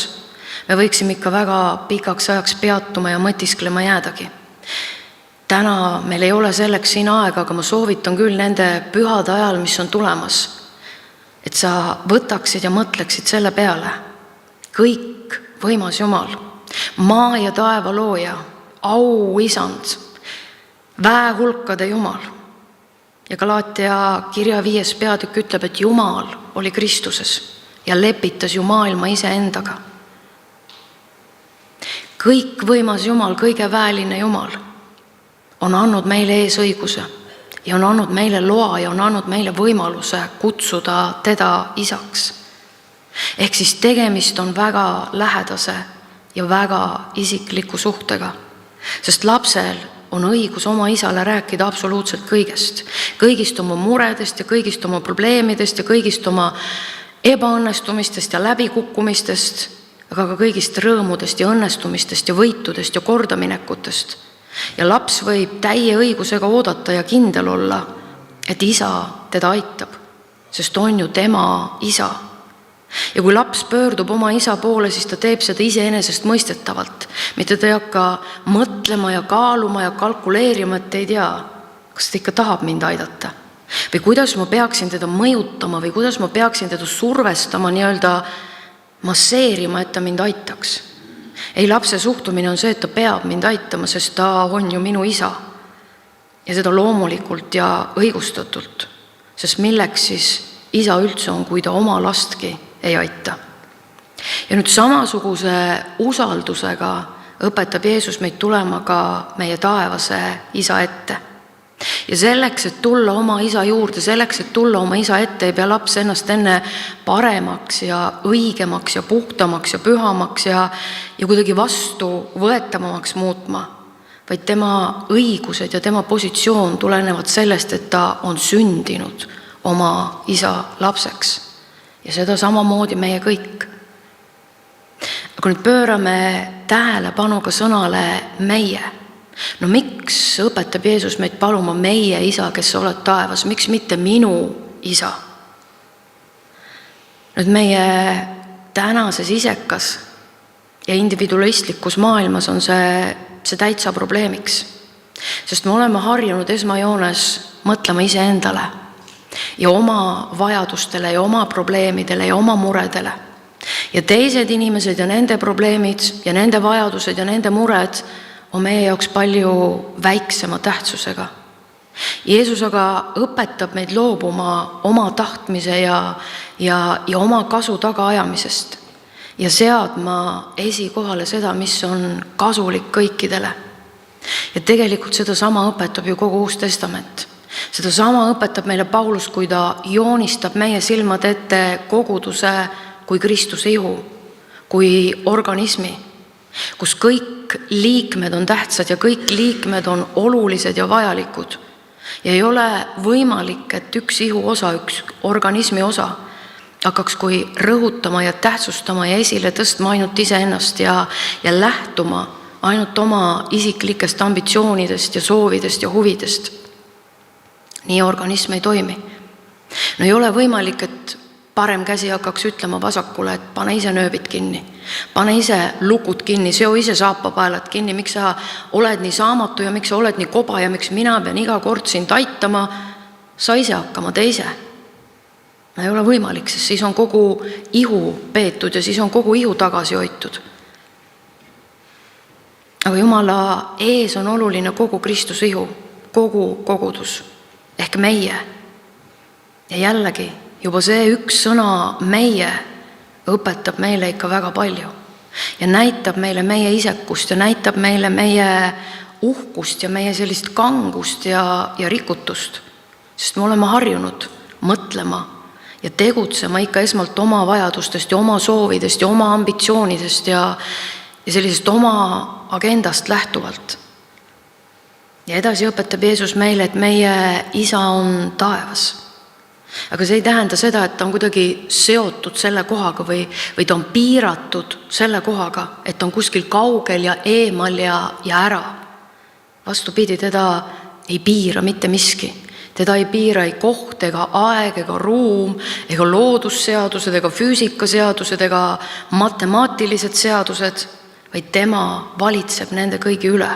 Speaker 3: me võiksime ikka väga pikaks ajaks peatuma ja mõtisklema jäädagi. Täna meil ei ole selleks siin aega, aga ma soovitan küll nende pühade ajal, mis on tulemas, et sa võtaksid ja mõtleksid selle peale. Kõik võimas Jumal, maa ja taeva looja, au isand, väehulkade Jumal. Ja Galaatia kirja 5. peatükk ütleb, et Jumal oli Kristuses ja lepitas ju maailma iseendaga. Kõik võimas Jumal, kõige väeline Jumal on andnud meile eesõiguse ja on andnud meile loa ja on andnud meile võimaluse kutsuda teda isaks. Ehk siis tegemist on väga lähedase ja väga isikliku suhtega, sest lapsel on õigus oma isale rääkida absoluutselt kõigest. Kõigist oma muredest ja kõigist oma probleemidest ja kõigist oma ebaõnnestumistest ja läbikukkumistest, aga ka kõigist rõõmudest ja õnnestumistest ja võitudest ja kordaminekutest. Ja laps võib täie õigusega oodata ja kindel olla, et isa teda aitab, sest on ju tema isa. Ja kui laps pöördub oma isa poole, siis ta teeb seda iseenesest mõistetavalt. Mitte ta ei hakka mõtlema ja kaaluma ja kalkuleerima, et ei tea, kas ta ikka tahab mind aidata. Või kuidas ma peaksin teda mõjutama või kuidas ma peaksin teda survestama, nii-öelda masseerima, et ta mind aitaks. Ei, lapse suhtumine on see, et ta peab mind aitama, sest ta on ju minu isa. Ja seda loomulikult ja õigustatult. Sest milleks siis isa üldse on, kui ta oma lastki ei aita. Ja nüüd samasuguse usaldusega õpetab Jeesus meid tulema ka meie taevase isa ette. Ja selleks, et tulla oma isa juurde, selleks, et tulla oma isa ette, ei pea laps ennast enne paremaks ja õigemaks ja puhtamaks ja pühamaks ja kuidagi vastu võetavamaks muutma, vaid tema õigused ja tema positsioon tulenevad sellest, et ta on sündinud oma isa lapseks. Ja seda samamoodi meie kõik. Aga nüüd pöörame tähelepanu ka sõnale meie. No miks õpetab Jeesus meid paluma meie isa, kes sa oled taevas? Miks mitte minu isa? Nüüd meie tänases isekas ja individualistlikus maailmas on see täitsa probleemiks. Sest me oleme harjunud esmajoones mõtlema iseendale ja oma vajadustele ja oma probleemidele ja oma muredele. Ja teised inimesed ja nende probleemid ja nende vajadused ja nende mured on meie jaoks palju väiksema tähtsusega. Jeesus aga õpetab meid loobuma oma tahtmise ja oma kasu tagaajamisest ja seadma esikohale seda, mis on kasulik kõikidele. Ja tegelikult seda sama õpetab ju kogu Uus Testament. Seda sama õpetab meile Paulus, kui ta joonistab meie silmad ette koguduse kui Kristuse ihu, kui organismi, kus kõik liikmed on tähtsad ja kõik liikmed on olulised ja vajalikud. Ja ei ole võimalik, et üks ihu osa, üks organismi osa hakkaks kui rõhutama ja tähtsustama ja esile tõstma ainult iseennast ja lähtuma ainult oma isiklikest ambitsioonidest ja soovidest ja huvidest. Nii organism ei toimi. No ei ole võimalik, et parem käsi hakkaks ütlema vasakule, et pane ise nööbid kinni, pane ise lukud kinni, seo ise saapapaelad kinni, miks sa oled nii saamatu ja miks sa oled nii koba ja miks mina pean iga kord sind aitama, sa ise hakkama teise. Ei ole võimalik, sest siis on kogu ihu peetud ja siis on kogu ihu tagasi hoitud. Aga Jumala ees on oluline kogu Kristuse ihu, kogu kogudus ehk meie. Ja jällegi, juba see üks sõna meie õpetab meile ikka väga palju ja näitab meile meie isekust ja näitab meile meie uhkust ja meie sellist kangust ja rikutust, sest me oleme harjunud mõtlema ja tegutsema ikka esmalt oma vajadustest ja oma soovidest ja oma ambitsioonidest ja sellisest oma agendast lähtuvalt. Ja edasi õpetab Jeesus meile, et meie isa on taevas. Aga see ei tähenda seda, et ta on kuidagi seotud selle kohaga või ta on piiratud selle kohaga, et on kuskil kaugel ja eemal ja ära. Vastupidi, teda ei piira mitte miski. Teda ei piira ei koht ega aeg ega ruum ega loodusseadused ega füüsikaseadused ega matemaatilised seadused, vaid tema valitseb nende kõigi üle.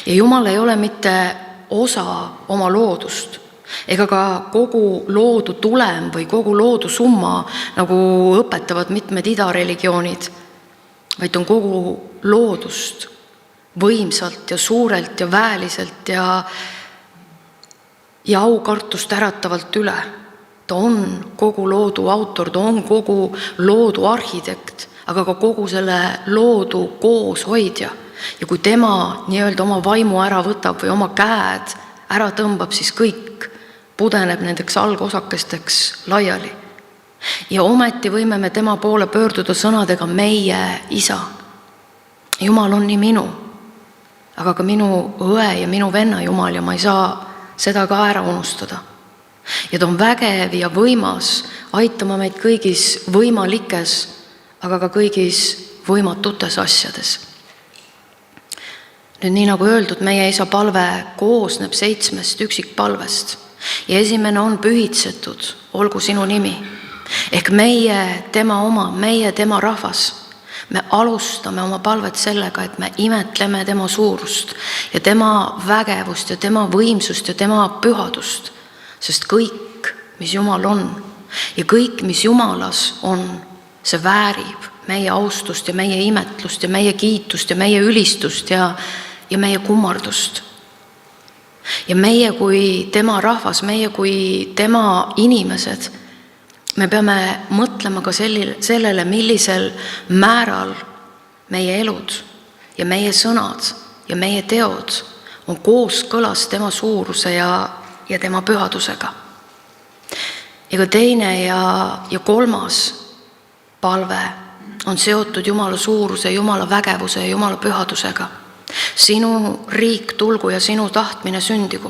Speaker 3: Ja Jumal ei ole mitte osa oma loodust ega ka kogu loodu tulem või kogu loodu summa, nagu õpetavad mitmed idareligioonid, vaid on kogu loodust võimsalt ja suurelt ja väeliselt ja aukartust äratavalt üle. Ta on kogu loodu autor, ta on kogu loodu arhitekt, aga ka kogu selle loodu kooshoidja. Ja kui tema nii-öelda oma vaimu ära võtab või oma käed ära tõmbab, siis kõik pudeneb nendeks algosakesteks laiali. Ja ometi võime me tema poole pöörduda sõnadega meie isa. Jumal on nii minu, aga ka minu õe ja minu venna Jumal ja ma ei saa seda ka ära unustada. Ja ta on vägev ja võimas aitama meid kõigis võimalikes, aga ka kõigis võimatutes asjades. Nüüd nii nagu öeldud, meie isa palve koosneb 7 üksikpalvest ja esimene on pühitsetud, olgu sinu nimi. Ehk meie tema oma, meie tema rahvas. Me alustame oma palvet sellega, et me imetleme tema suurust ja tema vägevust ja tema võimsust ja tema pühadust. Sest kõik, mis Jumal on ja kõik, mis Jumalas on, see väärib meie austust ja meie imetlust ja meie kiitust ja meie ülistust ja meie kummardust. Ja meie kui tema rahvas, meie kui tema inimesed, me peame mõtlema ka sellele, millisel määral meie elud ja meie sõnad ja meie teod on kooskõlas tema suuruse ja tema pühadusega. Ja ka teine ja kolmas palve on seotud Jumala suuruse, Jumala vägevuse ja Jumala pühadusega. Sinu riik tulgu ja sinu tahtmine sündigu,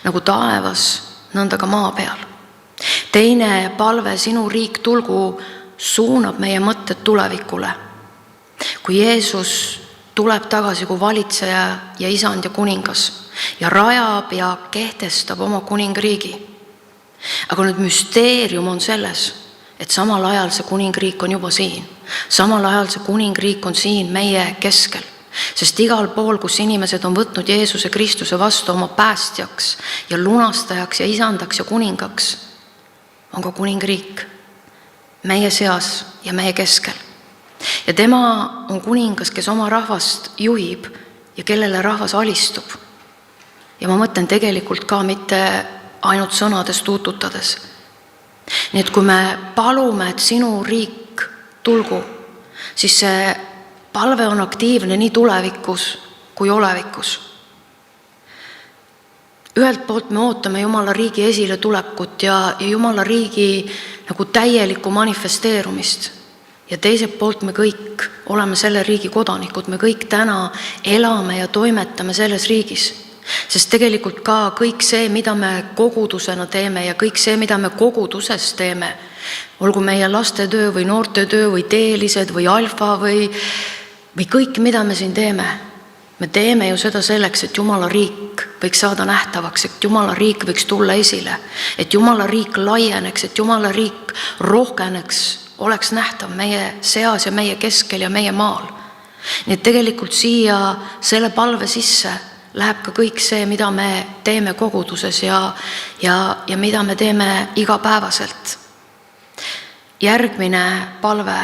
Speaker 3: nagu taevas, nõnda ka maa peal. Teine palve, sinu riik tulgu, suunab meie mõtted tulevikule. Kui Jeesus tuleb tagasi kui valitseja ja isand ja kuningas ja rajab ja kehtestab oma kuningriigi. Aga nüüd müsteerium on selles, et samal ajal see kuningriik on juba siin. Samal ajal see kuningriik on siin meie keskel. Sest igal pool, kus inimesed on võtnud Jeesuse Kristuse vastu oma päästjaks ja lunastajaks ja isandaks ja kuningaks, on ka kuningriik meie seas ja meie keskel. Ja tema on kuningas, kes oma rahvast juhib ja kellele rahvas alistub. Ja ma mõtlen tegelikult ka mitte ainult sõnades tuututades. Nii et kui me palume, et sinu riik tulgu, siis see palve on aktiivne nii tulevikus kui olevikus. Ühelt poolt me ootame Jumala riigi esile tulekut ja Jumala riigi nagu täielikku manifesteerumist. Ja teiselt poolt me kõik oleme selle riigi kodanikud, me kõik täna elame ja toimetame selles riigis. Sest tegelikult ka kõik see, mida me kogudusena teeme ja kõik see, mida me koguduses teeme, olgu meie lastetöö või noortetöö või teelised või alfa või kõik, mida me siin teeme, me teeme ju seda selleks, et Jumala riik võiks saada nähtavaks, et Jumala riik võiks tulla esile, et Jumala riik laieneks, et Jumala riik rohkeneks, oleks nähtav meie seas ja meie keskel ja meie maal. Nii et tegelikult siia selle palve sisse läheb ka kõik see, mida me teeme koguduses ja mida me teeme igapäevaselt. Järgmine palve,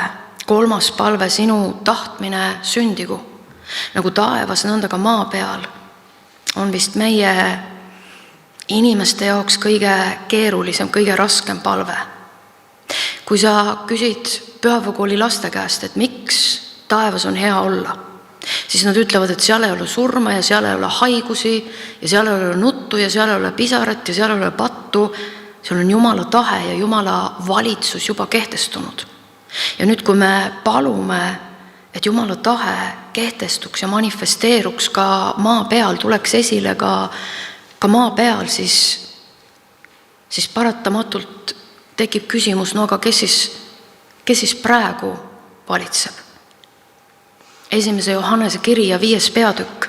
Speaker 3: 3. palve, sinu tahtmine sündigu, nagu taevas, nõnda ka maa peal, on vist meie inimeste jaoks kõige keerulisem, kõige raskem palve. Kui sa küsid pühapäevakooli laste käest, et miks taevas on hea olla, siis nad ütlevad, et seal ei ole surma ja seal ei ole haigusi ja seal ei ole nuttu ja seal ei ole pisarat ja seal ei ole pattu. Seal on Jumala tahe ja Jumala valitsus juba kehtestunud. Ja nüüd, kui me palume, et Jumala tahe kehtestuks ja manifesteeruks ka maa peal, tuleks esile ka maa peal, siis paratamatult tekib küsimus, no aga kes siis praegu valitseb? 1. Johannese kiri ja 5. peatükk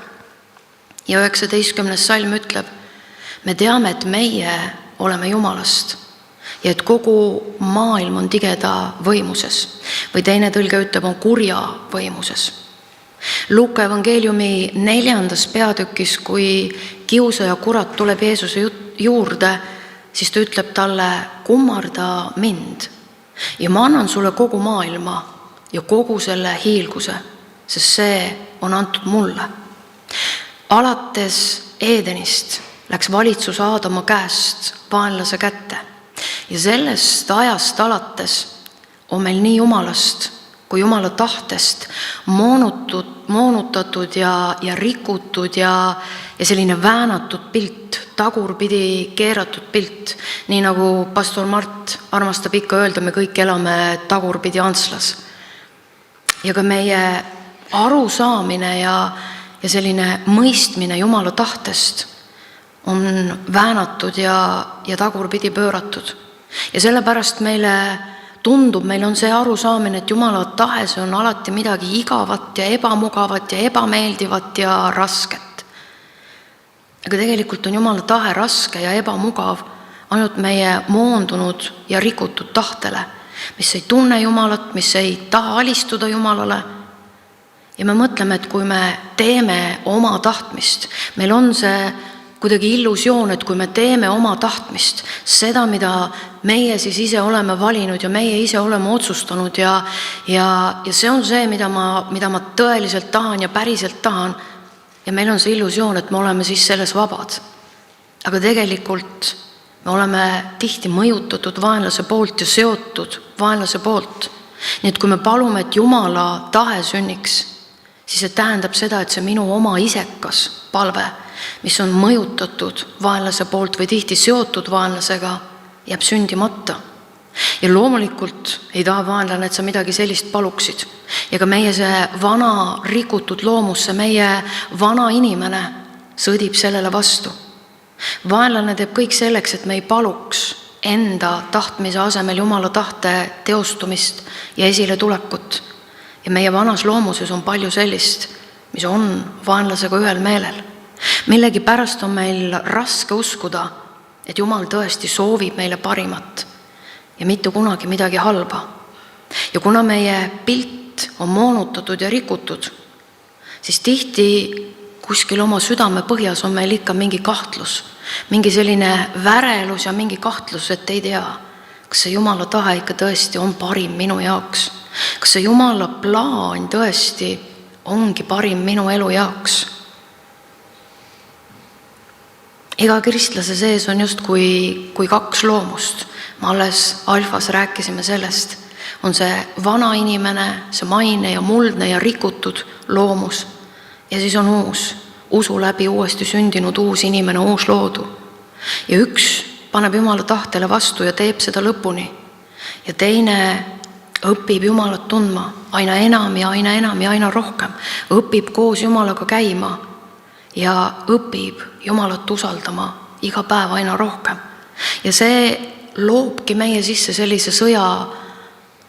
Speaker 3: ja 19. salm ütleb, me teame, et meie oleme Jumalast ja et kogu maailm on tigeda võimuses või teine tõlge ütleb, on kurja võimuses. Luuka evangeeliumi 4. peatükis, kui kiusaja kurat tuleb Jeesuse juurde, siis ta ütleb talle, kummarda mind ja ma annan sulle kogu maailma ja kogu selle hiilguse, sest see on antud mulle. Alates Eedenist läks valitsus Aadama käest vaenlase kätte ja sellest ajast alates on meil nii Jumalast kui Jumala tahtest moonutatud ja rikutud ja selline väänatud pilt, tagurpidi keeratud pilt, nii nagu pastor Mart armastab ikka öelda, me kõik elame tagurpidi Antslas. Ja ka meie arusaamine ja selline mõistmine Jumala tahtest on väänatud ja tagurpidi pööratud. Ja sellepärast meile tundub, meil on see arusaamine, et Jumala tahe, see on alati midagi igavat ja ebamugavat ja ebameeldivat ja rasket. Aga tegelikult on Jumala tahe raske ja ebamugav ainult meie moondunud ja rikutud tahtele, mis ei tunne Jumalat, mis ei taha alistuda Jumalale. Ja me mõtleme, et kui me teeme oma tahtmist, meil on see kuidagi illusioon, et kui me teeme oma tahtmist, seda, mida meie siis ise oleme valinud ja meie ise oleme otsustanud ja see on see, mida ma tõeliselt tahan ja päriselt tahan, ja meil on see illusioon, et me oleme siis selles vabad. Aga tegelikult me oleme tihti mõjutatud vaenlase poolt ja seotud vaenlase poolt. Nii et kui me palume, et Jumala tahe sünniks, siis see tähendab seda, et see minu oma isekas palve, mis on mõjutatud vaenlase poolt või tihti seotud vaenlasega, jääb sündimata. Ja loomulikult ei taha vaenlane, et sa midagi sellist paluksid. Ja ka meie see vana rikutud loomus, see meie vana inimene sõdib sellele vastu. Vaenlane teeb kõik selleks, et me ei paluks enda tahtmise asemel Jumala tahte teostumist ja esile tulekut. Ja meie vanas loomuses on palju sellist, mis on vaenlasega ühel meelel. Millegi pärast on meil raske uskuda, et Jumal tõesti soovib meile parimat ja mitte kunagi midagi halba. Ja kuna meie pilt on moonutatud ja rikutud, siis tihti kuskil oma südame põhjas on meil ikka mingi kahtlus, mingi selline värelus ja mingi kahtlus, et ei tea, kas see Jumala tahe ikka tõesti on parim minu jaoks. Kas see Jumala plaan tõesti ongi parim minu elu jaoks? Iga kristlase sees on just kui kaks loomust. Ma alles alfas rääkisime sellest. On see vana inimene, see maine ja muldne ja rikutud loomus. Ja siis on uus, usu läbi uuesti sündinud uus inimene, uus loodu. Ja üks paneb Jumala tahtele vastu ja teeb seda lõpuni. Ja teine õpib Jumalat tundma aina enam ja aina enam ja aina rohkem. Õpib koos Jumalaga käima ja õpib Jumalat usaldama iga päev aina rohkem. Ja see loobki meie sisse sellise sõja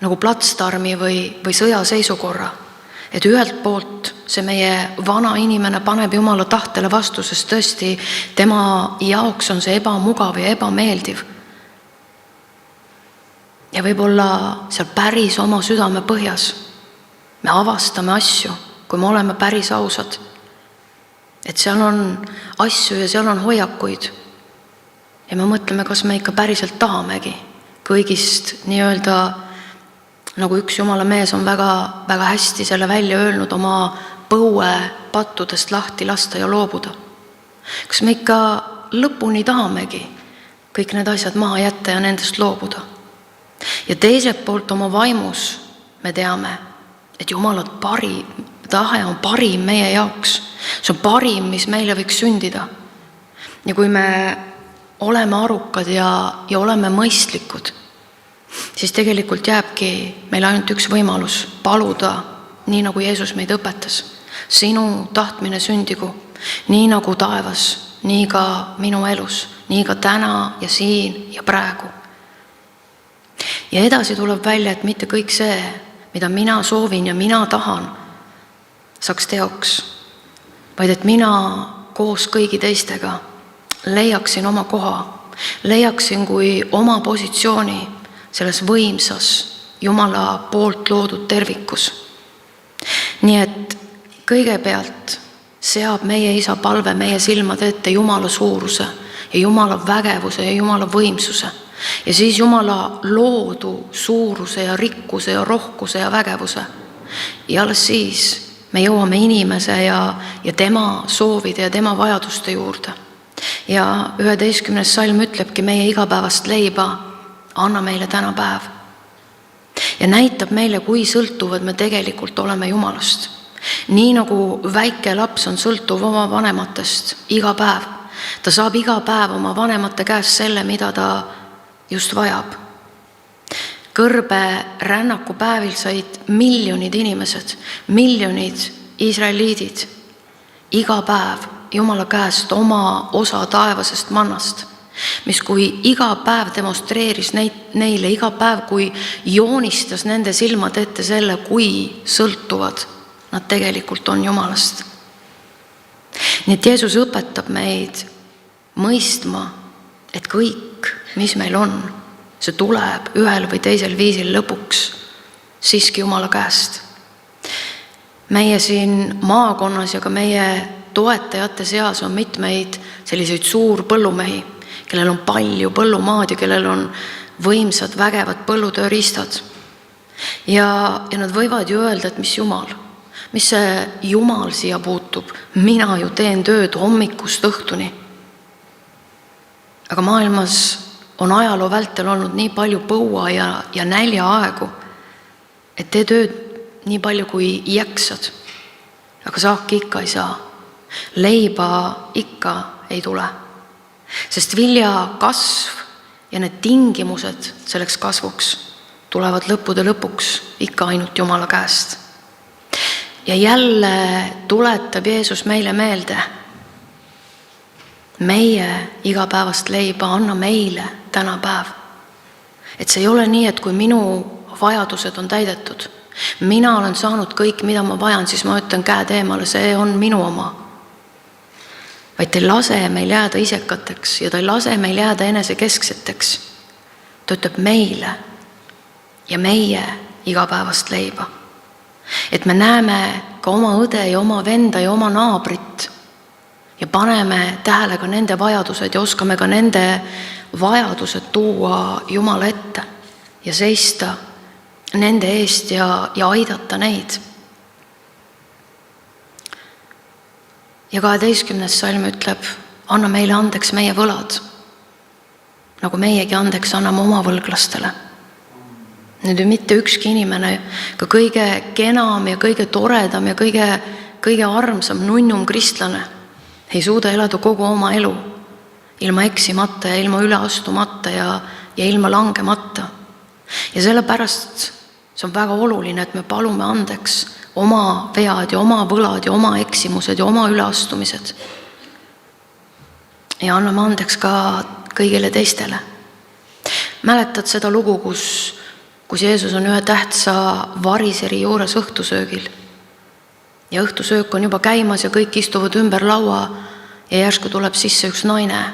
Speaker 3: nagu platsdarmi või sõjaseisukorra. Et ühelt poolt see meie vana inimene paneb Jumala tahtele vastu, sest tõesti tema jaoks on see ebamugav ja ebameeldiv. Ja võib-olla seal päris oma südame põhjas me avastame asju, kui me oleme päris ausad. Et seal on asju ja seal on hoiakuid. Ja me mõtleme, kas me ikka päriselt tahamegi kõigist nii-öelda, nagu üks Jumala mees on väga, väga hästi selle välja öelnud, oma põue pattudest lahti lasta ja loobuda. Kas me ikka lõpuni tahamegi kõik need asjad maha jätta ja nendest loobuda? Ja teiselt poolt oma vaimus me teame, et Jumala tahe on parim meie jaoks. See on parim, mis meile võiks sündida. Ja kui me oleme arukad ja oleme mõistlikud, siis tegelikult jääbki meil ainult üks võimalus paluda, nii nagu Jeesus meid õpetas. Sinu tahtmine sündigu, nii nagu taevas, nii ka minu elus, nii ka täna ja siin ja praegu. Ja edasi tuleb välja, et mitte kõik see, mida mina soovin ja mina tahan, saaks teoks, vaid et mina koos kõigi teistega leiaksin oma koha, leiaksin kui oma positsiooni selles võimsas Jumala poolt loodud tervikus. Nii et kõigepealt seab meie Isa palve meie silmade ette Jumala suuruse ja Jumala vägevuse ja Jumala võimsuse. Ja siis Jumala loodu suuruse ja rikkuse ja rohkuse ja vägevuse. Ja alles siis me jõuame inimese ja tema soovide ja tema vajaduste juurde. Ja 11. salm ütlebki meie igapäevast leiba, anna meile täna päev. Ja näitab meile, kui sõltuvad me tegelikult oleme Jumalast. Nii nagu väike laps on sõltuv oma vanematest iga päev. Ta saab iga päev oma vanemate käest selle, mida ta just vajab. Kõrbe rännaku päevil said miljonid inimesed, miljonid Iisraeliidid iga päev Jumala käest oma osa taevasest mannast, mis kui iga päev demonstreeris neile, iga päev kui joonistas nende silmad ette selle, kui sõltuvad nad tegelikult on Jumalast. Nii et Jeesus õpetab meid mõistma, et kõik, mis meil on, see tuleb ühel või teisel viisil lõpuks siiski Jumala käest. Meie siin maakonnas ja ka meie toetajate seas on mitmeid selliseid suurpõllumehi, kellel on palju põllumaad ja kellel on võimsad, vägevad põllutööriistad. Ja nad võivad ju öelda, et mis Jumal, mis see Jumal siia puutub, mina ju teen tööd hommikust õhtuni. Aga maailmas on ajaloo vältel olnud nii palju põua ja nälja aegu, et tee tööd nii palju kui jaksad, aga saaki ikka ei saa. Leiba ikka ei tule, sest vilja kasv ja need tingimused selleks kasvuks tulevad lõppude lõpuks ikka ainult Jumala käest. Ja jälle tuletab Jeesus meile meelde, meie igapäevast leiba anna meile täna päev. Et see ei ole nii, et kui minu vajadused on täidetud, mina olen saanud kõik, mida ma vajan, siis ma ütlen käed eemale, see on minu oma. Vaid ta ei lase meil jääda isekateks ja ta ei lase meil jääda enesekeskseteks. Ta ütleb meile ja meie igapäevast leiba. Et me näeme ka oma õde ja oma venda ja oma naabrit ja paneme tähele ka nende vajadused ja oskame ka nende vajadused tuua Jumala ette ja seista nende eest ja aidata neid. Ja 12. salm ütleb, anna meile andeks meie võlad, nagu meiegi andeks anname oma võlglastele. Nüüd mitte ükski inimene, ka kõige kenam ja kõige toredam ja kõige armsam nunnum kristlane ei suuda elada kogu oma elu ilma eksimata ja ilma üle astumata ja ilma langemata. Ja sellepärast see on väga oluline, et me palume andeks oma vead ja oma võlad ja oma eksimused ja oma üleastumised. Ja anname andeks ka kõigile teistele. Mäletad seda lugu, kus Jeesus on ühe tähtsa variseri juures õhtusöögil. Ja õhtusöök on juba käimas ja kõik istuvad ümber laua ja järsku tuleb sisse üks naine.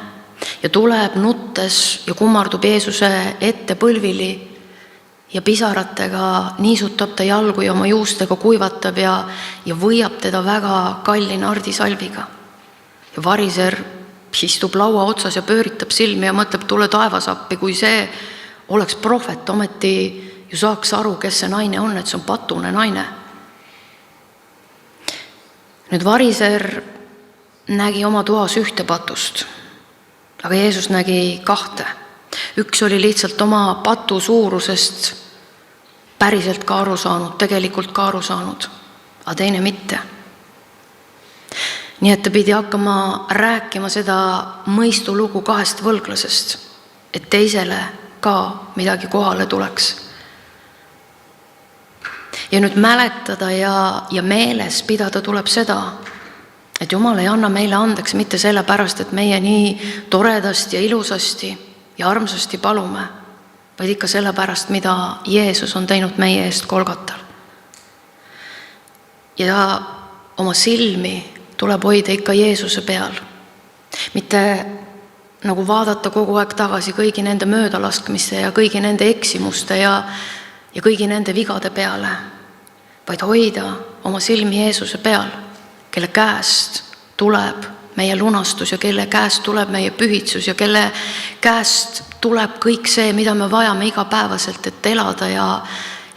Speaker 3: Ja tuleb nuttes ja kummardub Jeesuse ette põlvili ja pisaratega niisutab ta jalgu ja oma juustega kuivatab ja võiab teda väga kalli nardisalviga. Ja variser istub laua otsas ja pööritab silmi ja mõtleb, tule taevasappi, kui see oleks prohvet, ometi ju saaks aru, kes see naine on, et see on patune naine. Nüüd variser nägi oma toas ühte patust, aga Jeesus nägi kahte. Üks oli lihtsalt oma patu suurusest päriselt ka aru saanud, tegelikult ka aru saanud, aga teine mitte. Nii et ta pidi hakkama rääkima seda mõistulugu 2 võlglasest, et teisele ka midagi kohale tuleks. Ja nüüd mäletada ja meeles pidada tuleb seda, et Jumal ei anna meile andeks mitte sellepärast, et meie nii toredasti ja ilusasti ja armsasti palume, vaid ikka sellepärast, mida Jeesus on teinud meie eest Golgatal. Ja oma silmi tuleb hoida ikka Jeesuse peal. Mitte nagu vaadata kogu aeg tagasi kõigi nende möödalaskmiste ja kõigi nende eksimuste ja kõigi nende vigade peale, vaid hoida oma silmi Jeesuse peal, kelle käest tuleb meie lunastus ja kelle käest tuleb meie pühitsus ja kelle käest tuleb kõik see, mida me vajame igapäevaselt, et elada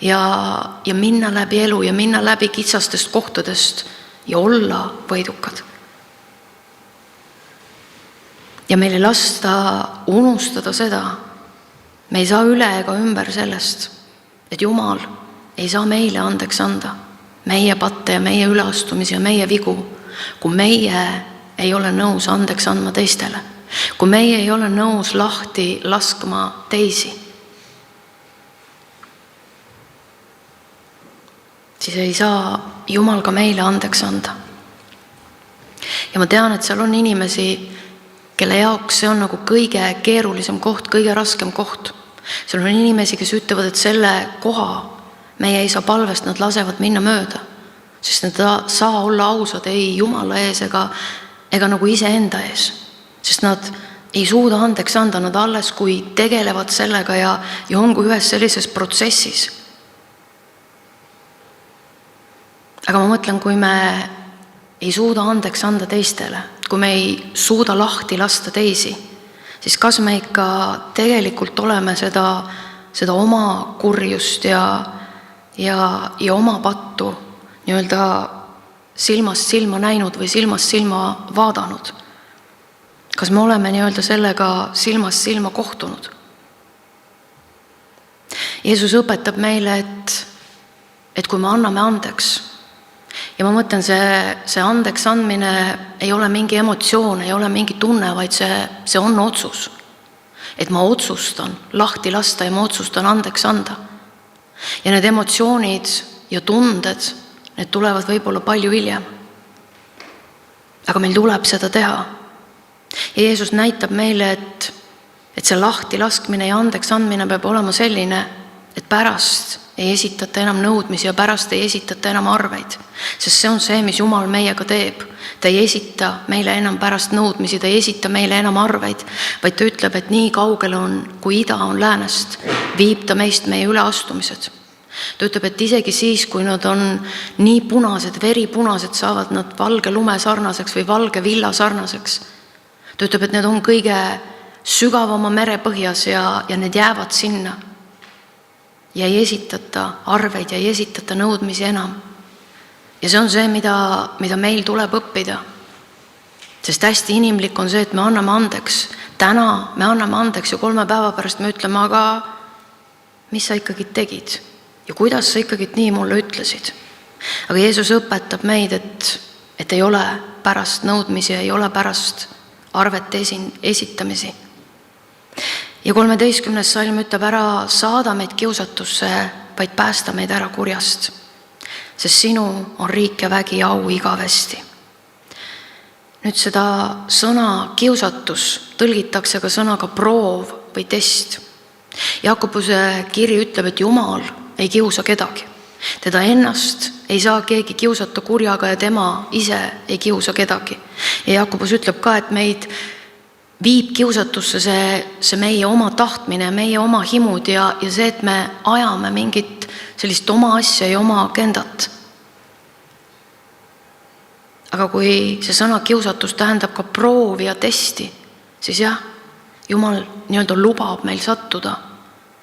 Speaker 3: ja minna läbi elu ja minna läbi kitsastest kohtadest ja olla võidukad. Ja meil ei lasta unustada seda, me ei saa üle ega ümber sellest, et Jumal ei saa meile andeks anda meie patte ja meie üleastumisi ja meie vigu, kui meie ei ole nõus andeks andma teistele, kui meie ei ole nõus lahti laskma teisi, siis ei saa Jumal ka meile andeks anda. Ja ma tean, et seal on inimesi, kelle jaoks see on nagu kõige keerulisem koht, kõige raskem koht. Seal on inimesi, kes ütlevad, et selle koha meie ei saa palvest, nad lasevad minna mööda, sest nad ei saa olla ausad ei Jumala ees ega nagu iseenda ees, sest nad ei suuda andeks anda, nad alles kui tegelevad sellega ja on kui ühes sellises protsessis. Aga ma mõtlen, kui me ei suuda andeks anda teistele, kui me ei suuda lahti lasta teisi, siis kas me ikka tegelikult oleme seda oma kurjust ja oma pattu nii-öelda silmast silma näinud või silmast silma vaadanud? Kas me oleme nii-öelda sellega silmast silma kohtunud? Jeesus õpetab meile, et kui me anname andeks, ja ma mõtlen, see andeks andmine ei ole mingi emotsioon, ei ole mingi tunne, vaid see on otsus. Et ma otsustan lahti lasta ja ma otsustan andeks anda. Ja need emotsioonid ja tunded, need tulevad võib-olla palju hiljem. Aga meil tuleb seda teha. Ja Jeesus näitab meile, et see lahti laskmine ja andeks andmine peab olema selline, et pärast ei esitata enam nõudmisi ja pärast ei esitata enam arveid. Sest see on see, mis Jumal meiega teeb. Ta ei esita meile enam pärast nõudmisi, ta ei esita meile enam arveid, vaid ta ütleb, et nii kaugele on, kui ida on läänest, viib ta meist meie üleastumised. Ta ütleb, et isegi siis, kui nad on nii punased, veripunased, saavad nad valge lume sarnaseks või valge villa sarnaseks. Ta ütleb, et need on kõige sügavama mere põhjas ja need jäävad sinna. Ja ei esitata arveid ja ei esitata nõudmisi enam. Ja see on see, mida meil tuleb õppida. Sest hästi inimlik on see, et me anname andeks. Täna me anname andeks ja 3 päeva pärast me ütleme, aga mis sa ikkagi tegid? Ja kuidas sa ikkagi nii mulle ütlesid? Aga Jeesus õpetab meid, et ei ole pärast nõudmisi, ei ole pärast arvete esitamisi. Ja 13. salm ütleb, ära saada meid kiusatusse, vaid päästa meid ära kurjast. Sest sinu on riik ja vägi ja au igavesti. Nüüd seda sõna kiusatus tõlgitakse ka sõnaga proov või test. Jakobuse kiri ütleb, et Jumal ei kiusa kedagi. Teda ennast ei saa keegi kiusata kurjaga ja tema ise ei kiusa kedagi. Ja Jakobus ütleb ka, et meid viib kiusatusse see meie oma tahtmine, meie oma himud ja see, et me ajame mingit sellist oma asja ja oma agendat. Aga kui see sõna kiusatus tähendab ka proovi ja testi, siis jah, Jumal nii-öelda lubab meil sattuda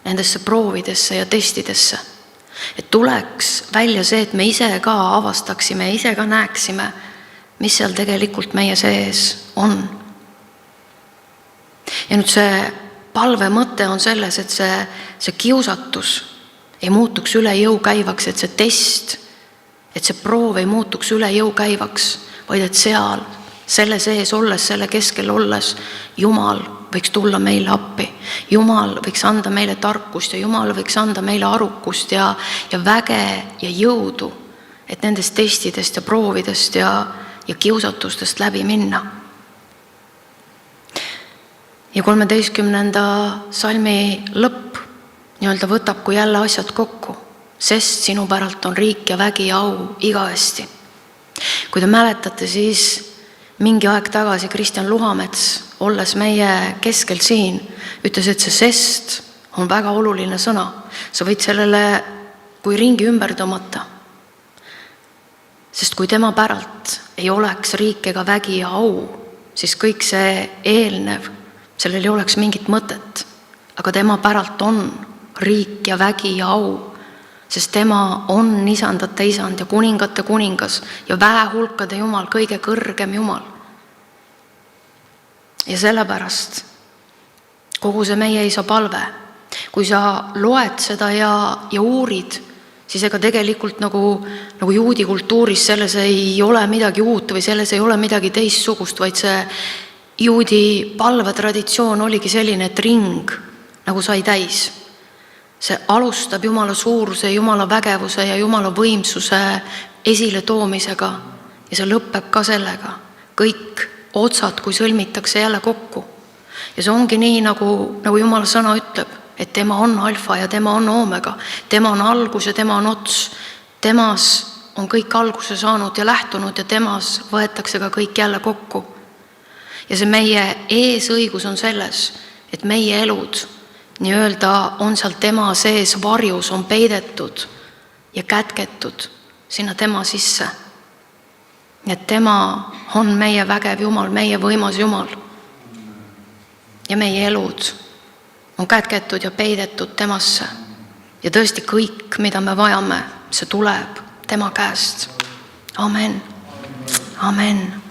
Speaker 3: nendesse proovidesse ja testidesse. Et tuleks välja see, et me ise ka avastaksime, ise ka näeksime, mis seal tegelikult meie sees on. Ja nüüd see palve mõte on selles, et see kiusatus ei muutuks üle jõu käivaks, et see test, et see proov ei muutuks üle jõu käivaks, vaid et seal, selle sees olles, selle keskel olles, Jumal võiks tulla meile appi. Jumal võiks anda meile tarkust ja Jumal võiks anda meile arukust ja väge ja jõudu, et nendest testidest ja proovidest ja kiusatustest läbi minna. Ja 13. salmi lõpp nii-öelda võtab kui jälle asjad kokku, sest sinu päralt on riik ja vägi ja au igavesti. Kui te mäletate, siis mingi aeg tagasi Kristjan Luhamets, olles meie keskel siin, ütles, et see sest on väga oluline sõna. Sa võid sellele kui ringi ümber tõmmata. Sest kui tema päralt ei oleks riik ega vägi ja au, siis kõik see eelnev, sellel ei oleks mingit mõtet. Aga tema päralt on riik ja vägi ja au, sest tema on isandate isand ja kuningate kuningas ja väehulkade Jumal, kõige kõrgem Jumal. Ja sellepärast kogu see meie isa palve, kui sa loed seda ja uurid, siis ega tegelikult nagu juudi kultuuris selles ei ole midagi uut või selles ei ole midagi teistsugust, vaid see juudi palvetraditsioon oligi selline, et ring nagu sai täis. See alustab Jumala suuruse, Jumala vägevuse ja Jumala võimsuse esile toomisega ja see lõpeb ka sellega. Kõik otsad, kui sõlmitakse jälle kokku. Ja see ongi nii, nagu Jumala sõna ütleb, et tema on alfa ja tema on oomega. Tema on algus ja tema on ots. Temas on kõik alguse saanud ja lähtunud ja temas võetakse ka kõik jälle kokku. Ja see meie eesõigus on selles, et meie elud nii-öelda on seal tema sees varjus, on peidetud ja kätketud sinna tema sisse. Et tema on meie vägev Jumal, meie võimas Jumal. Ja meie elud on kätketud ja peidetud temasse. Ja tõesti kõik, mida me vajame, see tuleb tema käest. Amen. Amen.